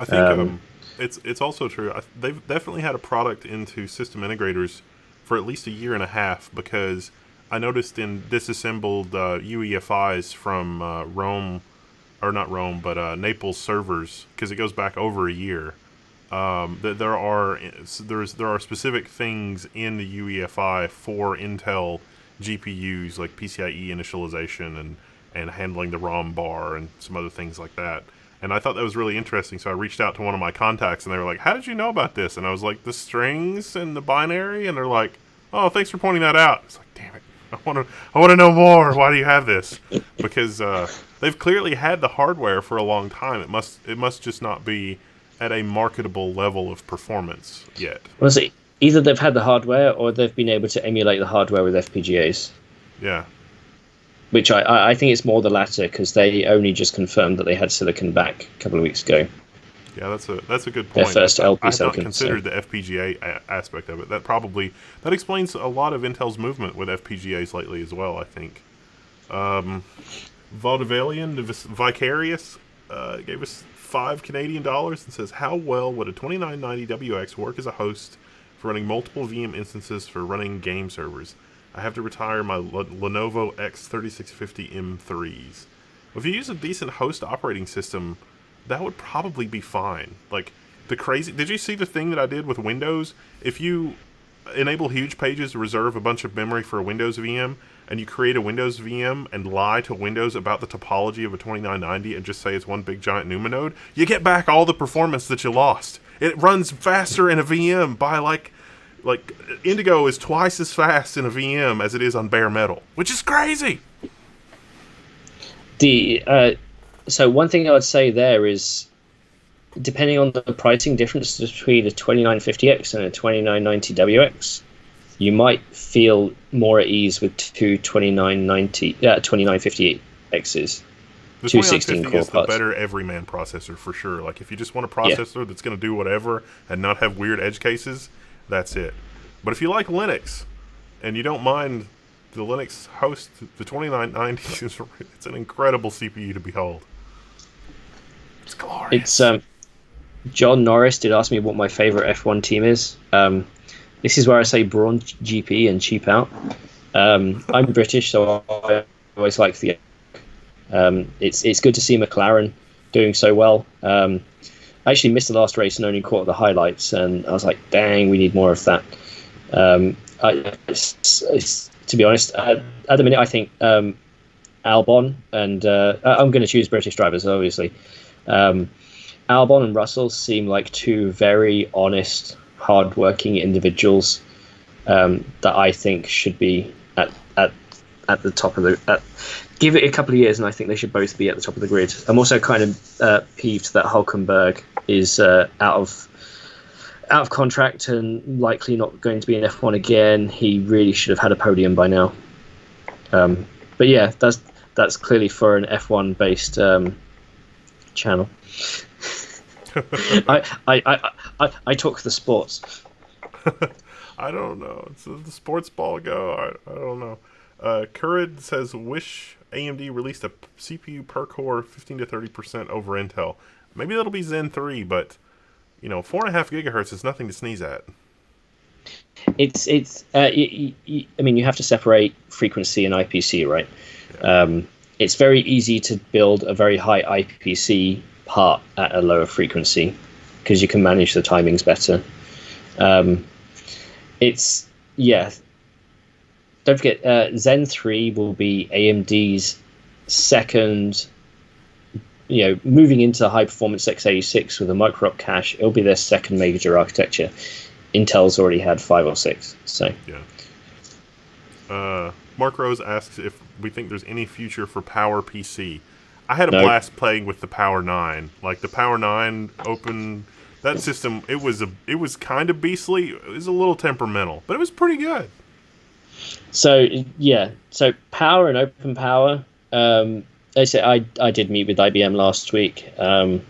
I think it's also true. They've definitely had a product into system integrators for at least a year and a half, because I noticed in disassembled UEFIs from Rome, or not Rome, but Naples servers, because it goes back over a year. That there are specific things in the UEFI for Intel GPUs, like PCIe initialization and handling the ROM bar and some other things like that. And I thought that was really interesting, so I reached out to one of my contacts, and they were like, "How did you know about this?" And I was like, "The strings and the binary," and they're like, "Oh, thanks for pointing that out." It's like, damn it, I want to know more. Why do you have this? Because they've clearly had the hardware for a long time. It must just not be at a marketable level of performance yet. Well, see, either they've had the hardware or they've been able to emulate the hardware with FPGAs. Yeah. Which I think it's more the latter, because they only just confirmed that they had silicon back a couple of weeks ago. Yeah, that's a good point. Their first LP I have silicon. not considered the FPGA aspect of it. That explains a lot of Intel's movement with FPGAs lately as well, I think. Vaudevalian Vicarious gave us $5 and says, "How well would a 2990WX work as a host for running multiple VM instances for running game servers? I have to retire my Lenovo X3650 M3s. Well, if you use a decent host operating system, that would probably be fine. Like, did you see the thing that I did with Windows? If you enable huge pages to reserve a bunch of memory for a Windows VM, and you create a Windows VM and lie to Windows about the topology of a 2990 and just say it's one big giant NUMA node, you get back all the performance that you lost. It runs faster in a VM by like Indigo is twice as fast in a VM as it is on bare metal, which is crazy. So one thing I would say there is, depending on the pricing difference between a 2950X and a 2990WX, you might feel more at ease with two 2950Xs. The 2950 is the better everyman processor for sure. Like, if you just want a processor that's going to do whatever and not have weird edge cases, that's it. But if you like Linux and you don't mind the Linux host, the 2990 it's an incredible CPU to behold. It's glorious. It's John Norris did ask me what my favorite F1 team is. This is where I say brawn GP and cheap out. I'm British, so I always like the. It's good to see McLaren doing so well. I actually missed the last race and only caught the highlights, and I was like, "Dang, we need more of that." To be honest, at the minute, I think Albon and I'm going to choose British drivers, obviously. Albon and Russell seem like two very honest, hard-working individuals that I think should be at the top of the. give it a couple of years, and I think they should both be at the top of the grid. I'm also kind of peeved that Hulkenberg is out of contract and likely not going to be in F1 again. He really should have had a podium by now. But yeah, that's clearly for an F1 based channel. I talk the sports. I don't know. It's the sports ball go. I don't know. Currid says, wish AMD released a CPU per core 15 to 30% over Intel. Maybe that'll be Zen 3, but 4.5 gigahertz is nothing to sneeze at. I mean, you have to separate frequency and IPC, right? Yeah. It's very easy to build a very high IPC part at a lower frequency because you can manage the timings better. Don't forget, Zen 3 will be AMD's second, moving into high performance x86 with a micro-op cache. It'll be their second major architecture. Intel's already had 5 or 6. So yeah. Mark Rose asks if we think there's any future for Power PC. I had a blast playing with the Power 9. Like the Power 9 open, that system, it was kind of beastly. It was a little temperamental, but it was pretty good. So Power and Open Power. They say I did meet with IBM last week. And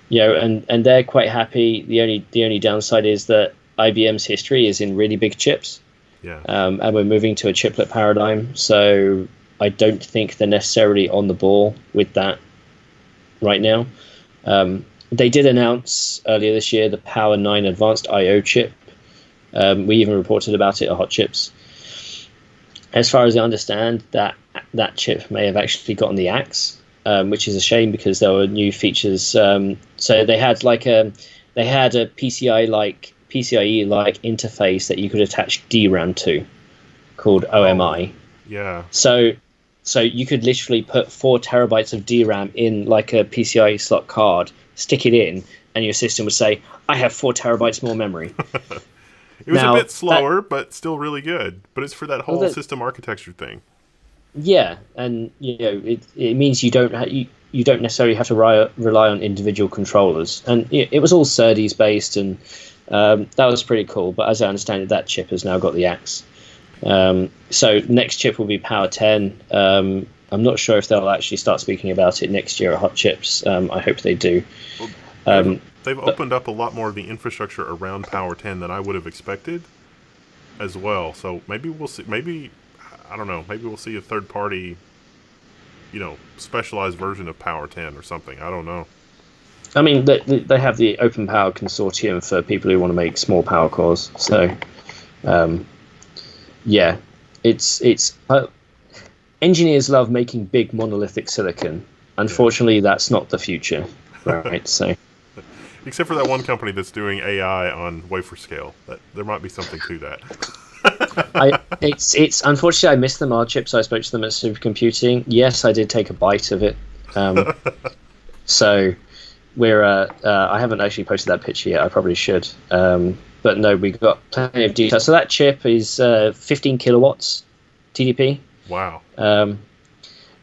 they're quite happy. The only downside is that IBM's history is in really big chips. Yeah. And we're moving to a chiplet paradigm, so I don't think they're necessarily on the ball with that right now. They did announce earlier this year the Power 9 Advanced I/O chip. We even reported about it at Hot Chips. As far as I understand, that chip may have actually gotten the axe, which is a shame because there were new features. So they had a PCIe like interface that you could attach DRAM to, called OMI. Yeah. So you could literally put 4 terabytes of DRAM in like a PCIe slot card, stick it in, and your system would say, "I have 4 terabytes more memory." It was a bit slower, but still really good. But it's for that whole system architecture thing. Yeah, and it means you don't necessarily have to rely on individual controllers. And it was all SerDes based, and that was pretty cool. But as I understand it, that chip has now got the axe. So next chip will be Power 10. I'm not sure if they'll actually start speaking about it next year at Hot Chips. I hope they do. They've opened up a lot more of the infrastructure around Power 10 than I would have expected as well. So maybe we'll see. Maybe, I don't know. Maybe we'll see a third-party, specialized version of Power 10 or something. I don't know. I mean, they have the Open Power Consortium for people who want to make small power cores. So, it's engineers love making big monolithic silicon. Unfortunately, that's not the future, right? So. Except for that one company that's doing AI on wafer scale. There might be something to that. It's unfortunately I missed them on chips. So I spoke to them at Supercomputing. Yes, I did take a bite of it. So we're I haven't actually posted that picture yet. I probably should. But no, we got plenty of detail. So that chip is 15 kilowatts TDP. Wow. And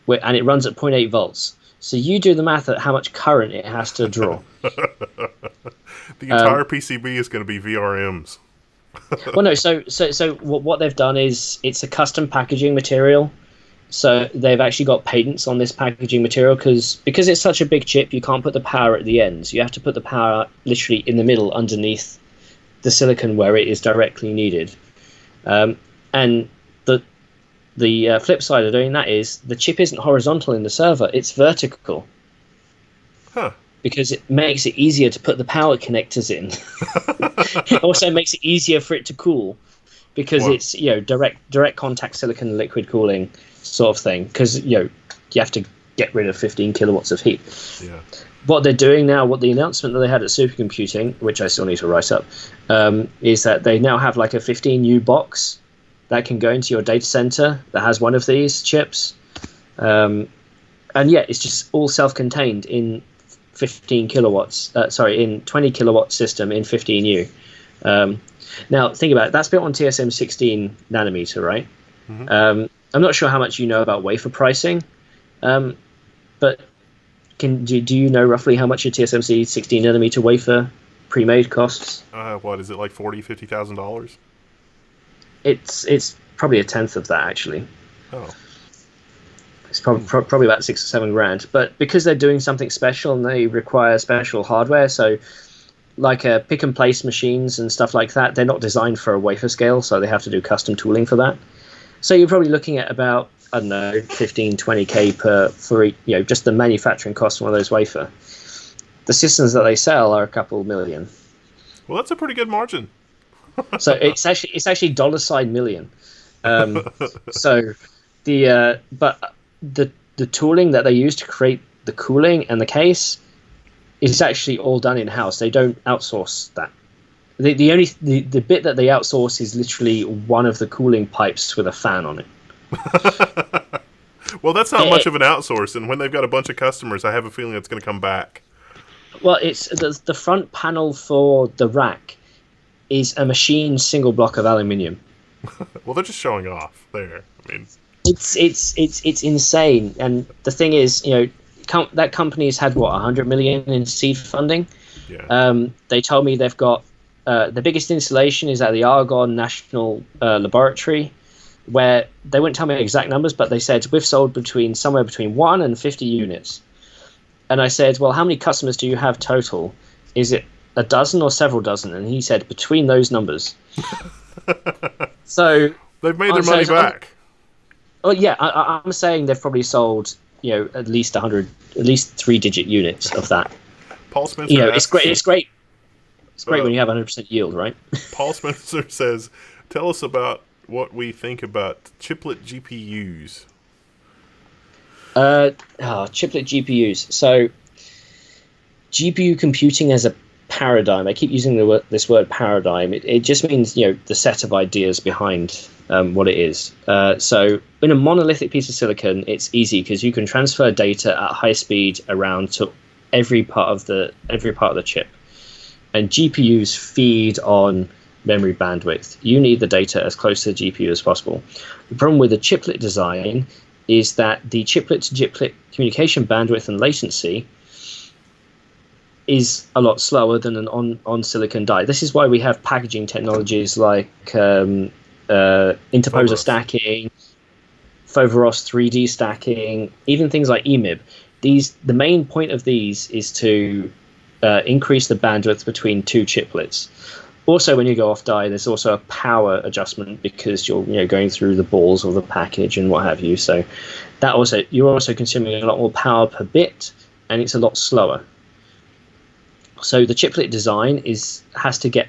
it runs at 0.8 volts. So you do the math at how much current it has to draw. The entire PCB is going to be VRMs. Well, no. So what they've done is it's a custom packaging material. So they've actually got patents on this packaging material because it's such a big chip. You can't put the power at the ends. You have to put the power literally in the middle, underneath the silicon where it is directly needed. And the flip side of doing that is the chip isn't horizontal in the server, it's vertical. Huh. Because it makes it easier to put the power connectors in. It also makes it easier for it to cool because it's direct contact silicon liquid cooling sort of thing, because you have to get rid of 15 kilowatts of heat. Yeah. What they're doing now, what the announcement that they had at Supercomputing, which I still need to write up, is that they now have like a 15U box that can go into your data center that has one of these chips. And it's just all self-contained in 15 kilowatts. In 20 kilowatt system in 15U. Now think about it. That's built on TSM 16 nanometer, right? Mm-hmm. I'm not sure how much you know about wafer pricing, But do you know roughly how much a TSMC 16 nanometer wafer pre-made costs? What is it, like $40,000-$50,000? It's probably a tenth of that, actually. Oh. It's probably about 6 or 7 grand. But because they're doing something special and they require special hardware, so like pick and place machines and stuff like that, they're not designed for a wafer scale, so they have to do custom tooling for that. So you're probably looking at about, I don't know, 15, 20K for just the manufacturing cost of one of those wafer. The systems that they sell are a couple million. Well, that's a pretty good margin. So it's actually dollar sign million. So the tooling that they use to create the cooling and the case is actually all done in house. They don't outsource that. The only bit that they outsource is literally one of the cooling pipes with a fan on it. Well, that's not much of an outsource, and when they've got a bunch of customers, I have a feeling it's going to come back. Well, it's the front panel for the rack is a machined single block of aluminium. Well, they're just showing off there. I mean, it's insane. And the thing is, that company's had 100 million in seed funding. yeah. They told me they've got the biggest installation is at the Argonne National Laboratory, where they wouldn't tell me exact numbers, but they said we've sold somewhere between 1 and 50 units. And I said, well, how many customers do you have total? Is it a dozen or several dozen? And he said between those numbers. So they've made their money back. Oh yeah, I'm saying they've probably sold at least 100, at least 3-digit units of that. Paul Spencer asks, it's great. It's great. It's great when you have 100% yield, right? Paul Spencer says, tell us about what we think about chiplet GPUs. Chiplet GPUs. So, GPU computing as a paradigm. I keep using this word paradigm. It just means the set of ideas behind what it is. So, in a monolithic piece of silicon, it's easy because you can transfer data at high speed around to every part of the chip. And GPUs feed on memory bandwidth. You need the data as close to the GPU as possible. The problem with the chiplet design is that the chiplet-to-chiplet communication bandwidth and latency is a lot slower than an on-silicon die. This is why we have packaging technologies like interposer stacking, Foveros 3D stacking, even things like EMIB. The main point of these is to increase the bandwidth between two chiplets. Also, when you go off die, there's also a power adjustment because you're going through the balls of the package and what have you. So you're also consuming a lot more power per bit, and it's a lot slower. So the chiplet design has to get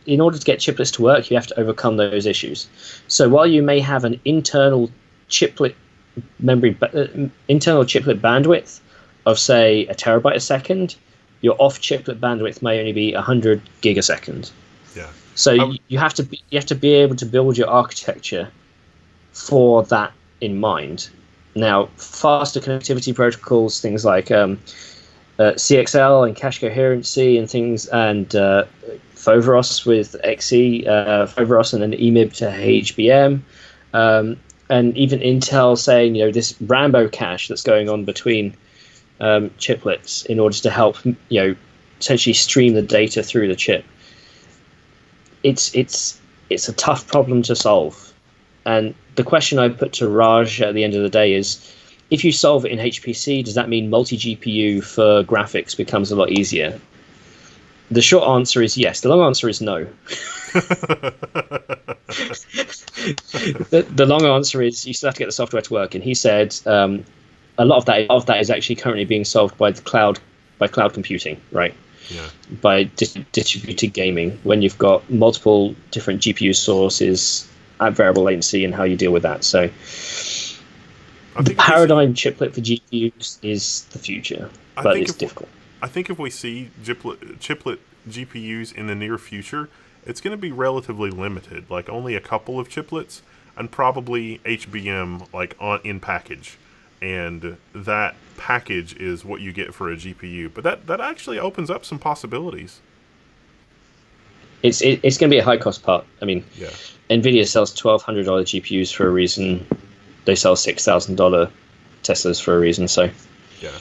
in order to get chiplets to work, you have to overcome those issues. So while you may have an internal chiplet bandwidth of say a terabyte a second, your off-chiplet bandwidth may only be 100 gigaseconds. Yeah. So you have to be able to build your architecture for that in mind. Now, faster connectivity protocols, things like CXL and cache coherency and things, and Foveros with XE, Foveros and then EMIB to HBM, and even Intel saying this Rambo cache that's going on between chiplets in order to help essentially stream the data through the chip. It's a tough problem to solve, and the question I put to Raj at the end of the day is, if you solve it in HPC, does that mean multi-GPU for graphics becomes a lot easier? The short answer is yes. The long answer is no. The long answer is you still have to get the software to work. And he said a lot of that is actually currently being solved by cloud computing, right? Yeah. By distributed gaming, when you've got multiple different GPU sources at variable latency and how you deal with that. So the paradigm chiplet for GPUs is the future, but it's difficult. I think if we see chiplet GPUs in the near future, it's going to be relatively limited, like only a couple of chiplets, and probably HBM in package. And that package is what you get for a GPU. But that actually opens up some possibilities. It's going to be a high cost part. I mean, yeah. NVIDIA sells $1,200 GPUs for a reason. They sell $6,000 Teslas for a reason. So Yeah.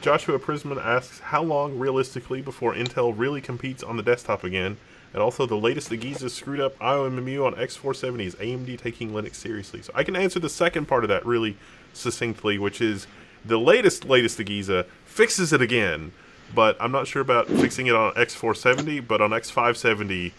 Joshua Prisman asks, how long realistically before Intel really competes on the desktop again? And also, the latest Agiza screwed up IOMMU on X470s, AMD taking Linux seriously. So I can answer the second part of that really succinctly, which is the latest Agiza fixes it again. But I'm not sure about fixing it on X470, but on X570,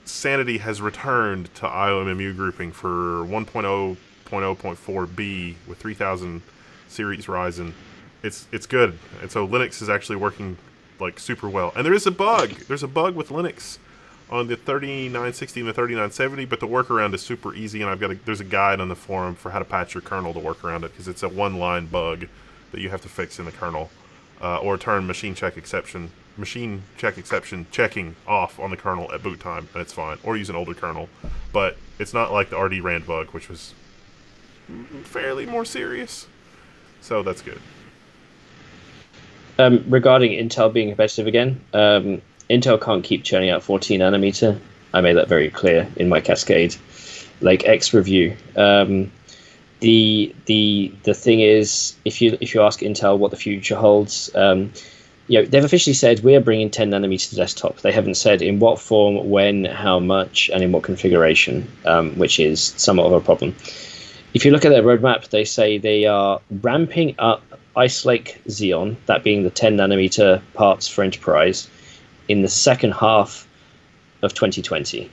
sanity has returned to IOMMU grouping for 1.0.0.4b with 3000 series Ryzen. It's good, and so Linux is actually working like super well. And there is a bug. There's a bug with Linux on the 3960 and the 3970, but the workaround is super easy. And there's a guide on the forum for how to patch your kernel to work around it, because it's a one-line bug that you have to fix in the kernel, or turn machine check exception checking off on the kernel at boot time, and it's fine. Or use an older kernel, but it's not like the RD Rand bug, which was fairly more serious. So that's good. Regarding Intel being competitive again, Intel can't keep churning out 14 nanometer. I made that very clear in my Cascade Lake X review. The thing is, if you ask Intel what the future holds, they've officially said we are bringing 10 nanometer to desktop. They haven't said in what form, when, how much, and in what configuration, which is somewhat of a problem. If you look at their roadmap, they say they are ramping up Ice Lake Xeon, that being the 10 nanometer parts for enterprise, in the second half of 2020.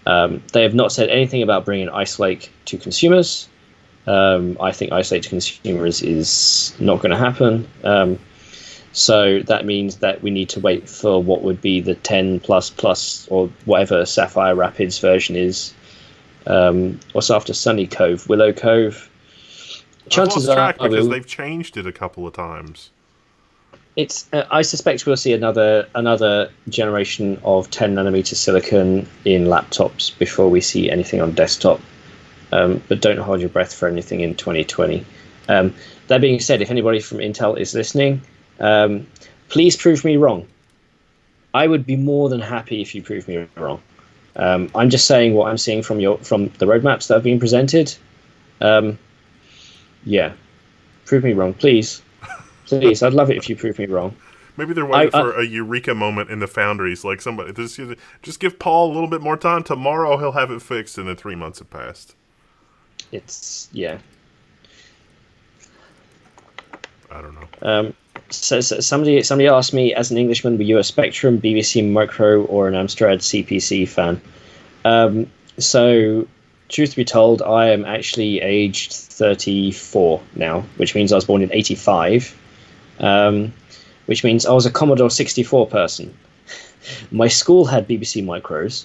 They have not said anything about bringing Ice Lake to consumers. I think Ice Lake to consumers is not going to happen. So that means that we need to wait for what would be the 10 plus plus or whatever Sapphire Rapids version is. What's after Sunny Cove? Willow Cove? Chances I've lost track because they've changed it a couple of times. I suspect we'll see another generation of 10 nanometer silicon in laptops before we see anything on desktop. But don't hold your breath for anything in 2020. That being said, if anybody from Intel is listening, please prove me wrong. I would be more than happy if you prove me wrong. I'm just saying what I'm seeing from the roadmaps that have been presented. Yeah, prove me wrong, please. Please, I'd love it if you prove me wrong. Maybe they're waiting for a eureka moment in the foundries, like somebody just give Paul a little bit more time. Tomorrow he'll have it fixed, and then 3 months have passed. Yeah. I don't know. So somebody asked me, as an Englishman, were you a Spectrum, BBC Micro, or an Amstrad CPC fan? So, truth be told, I am actually aged 34 now, which means I was born in 85, which means I was a Commodore 64 person. My school had BBC Micros,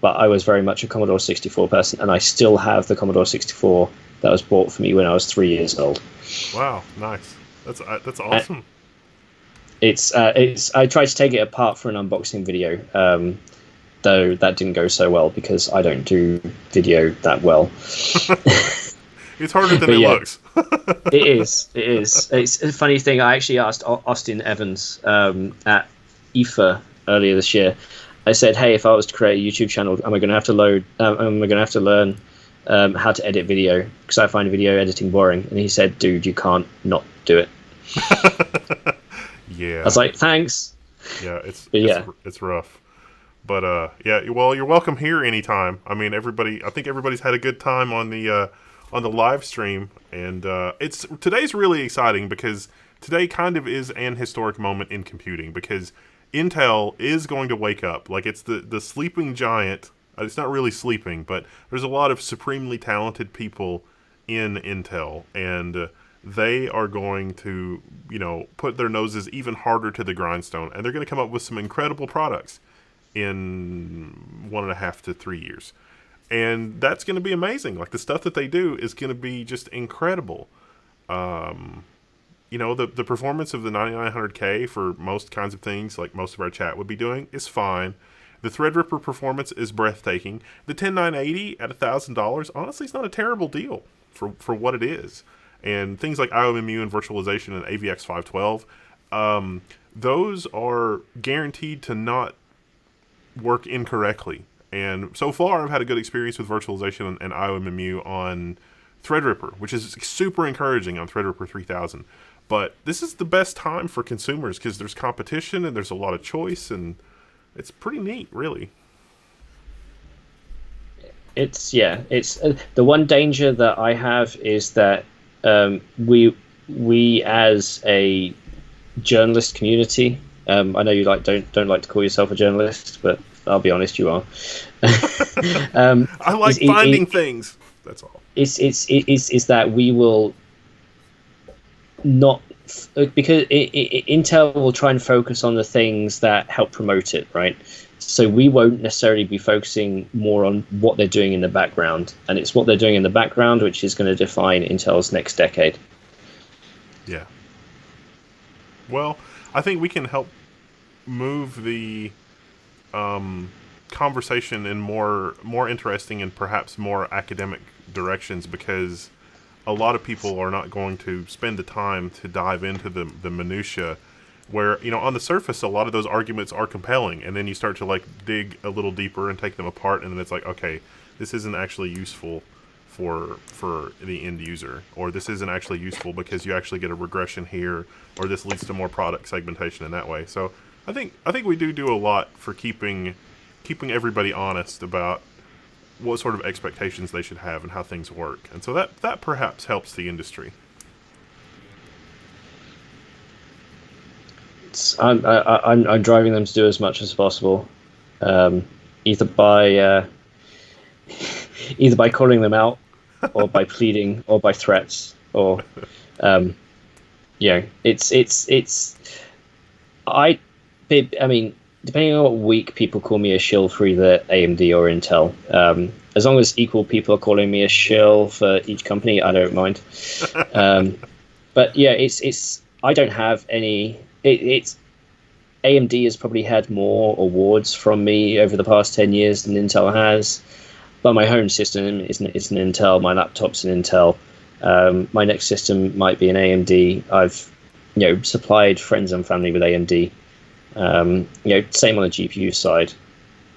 but I was very much a Commodore 64 person, and I still have the Commodore 64 that was bought for me when I was 3 years old. Wow, nice. That's awesome. I tried to take it apart for an unboxing video, though that didn't go so well because I don't do video that well. It's harder than it looks. It is. It's a funny thing. I actually asked Austin Evans at IFA earlier this year. I said, "Hey, if I was to create a YouTube channel, am I going to have to learn how to edit video? Because I find video editing boring." And he said, "Dude, you can't not do it." Yeah. I was like, "Thanks." Yeah, it's rough. But yeah, well, you're welcome here anytime. I mean, I think everybody's had a good time on the live stream, and today's really exciting because today kind of is an historic moment in computing, because Intel is going to wake up. Like, it's the sleeping giant. It's not really sleeping, but there's a lot of supremely talented people in Intel, and they are going to, put their noses even harder to the grindstone, and they're going to come up with some incredible products in 1.5 to 3 years. And that's going to be amazing. Like, the stuff that they do is going to be just incredible. The performance of the 9900K for most kinds of things, like most of our chat would be doing, is fine. The Threadripper performance is breathtaking. The 10980 at $1,000, honestly, it's not a terrible deal for what it is. And things like IOMMU and virtualization and AVX 512, those are guaranteed to not work incorrectly. And so far, I've had a good experience with virtualization and IOMMU on Threadripper, which is super encouraging on Threadripper 3000. But this is the best time for consumers because there's competition and there's a lot of choice, and it's pretty neat, really. It's the one danger that I have is that we as a journalist community. I know you don't like to call yourself a journalist, but I'll be honest, you are. I like finding things. That's all. It's that we will not, because Intel will try and focus on the things that help promote it, right? So we won't necessarily be focusing more on what they're doing in the background, and it's what they're doing in the background which is going to define Intel's next decade. Yeah. Well, I think we can help move the conversation in more interesting and perhaps more academic directions, because a lot of people are not going to spend the time to dive into the minutia, where, you know, on the surface a lot of those arguments are compelling, and then you start to like dig a little deeper and take them apart, and then it's like, okay, this isn't actually useful for the end user, or this isn't actually useful because you actually get a regression here, or this leads to more product segmentation in that way. So I think we do a lot for keeping everybody honest about what sort of expectations they should have and how things work, and so that perhaps helps the industry. I'm driving them to do as much as possible, either by calling them out, or by pleading, or by threats, or I mean, depending on what week people call me a shill for either AMD or Intel. As long as equal people are calling me a shill for each company, I don't mind. But yeah, it's I don't have any. It's AMD has probably had more awards from me over the past 10 years than Intel has. But my home system is an Intel. My laptop's an Intel. My next system might be an AMD. I've supplied friends and family with AMD. Same on the GPU side.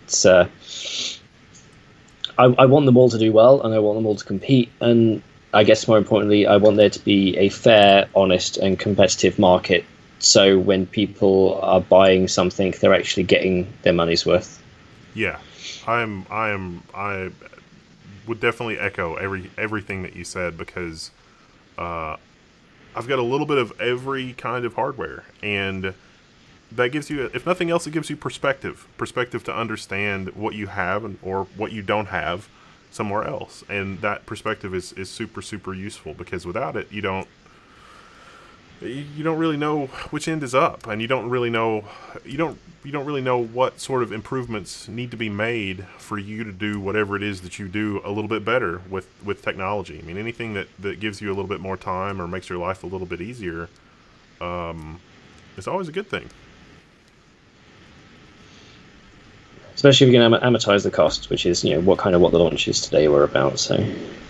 It's I want them all to do well, and I want them all to compete. And I guess more importantly, I want there to be a fair, honest, and competitive market. So when people are buying something, they're actually getting their money's worth. Yeah, I would definitely echo everything that you said, because I've got a little bit of every kind of hardware, and that gives you, if nothing else, it gives you perspective to understand what you have or what you don't have somewhere else, and that perspective is super, super useful, because without it, you don't really know which end is up, and you don't really know what sort of improvements need to be made for you to do whatever it is that you do a little bit better with technology. I mean, anything that gives you a little bit more time or makes your life a little bit easier is always a good thing. Especially if you can amortize the cost, which is what the launches today were about. So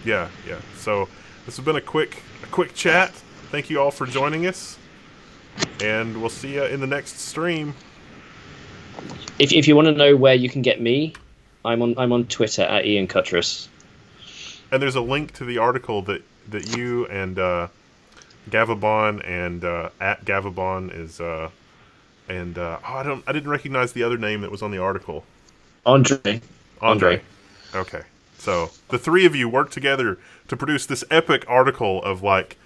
yeah. So this has been a quick chat. Thank you all for joining us, and we'll see you in the next stream. If you want to know where you can get me, I'm on Twitter at Ian Cutress. And there's a link to the article that you and Gavabon and at Gavabon is I didn't recognize the other name that was on the article. Andre. Okay. So the three of you worked together to produce this epic article of like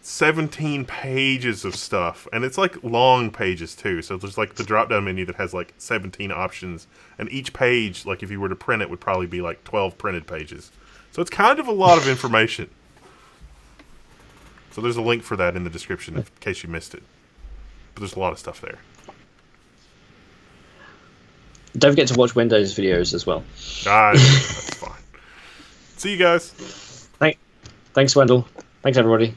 17 pages of stuff, and it's like long pages too, so there's like the drop down menu that has like 17 options, and each page, like if you were to print it, would probably be like 12 printed pages, so it's kind of a lot of information. So there's a link for that in the description in case you missed it, but there's a lot of stuff there. Don't forget to watch Windows videos as well. That's fine. See you guys. Thanks, Wendell. Thanks, everybody.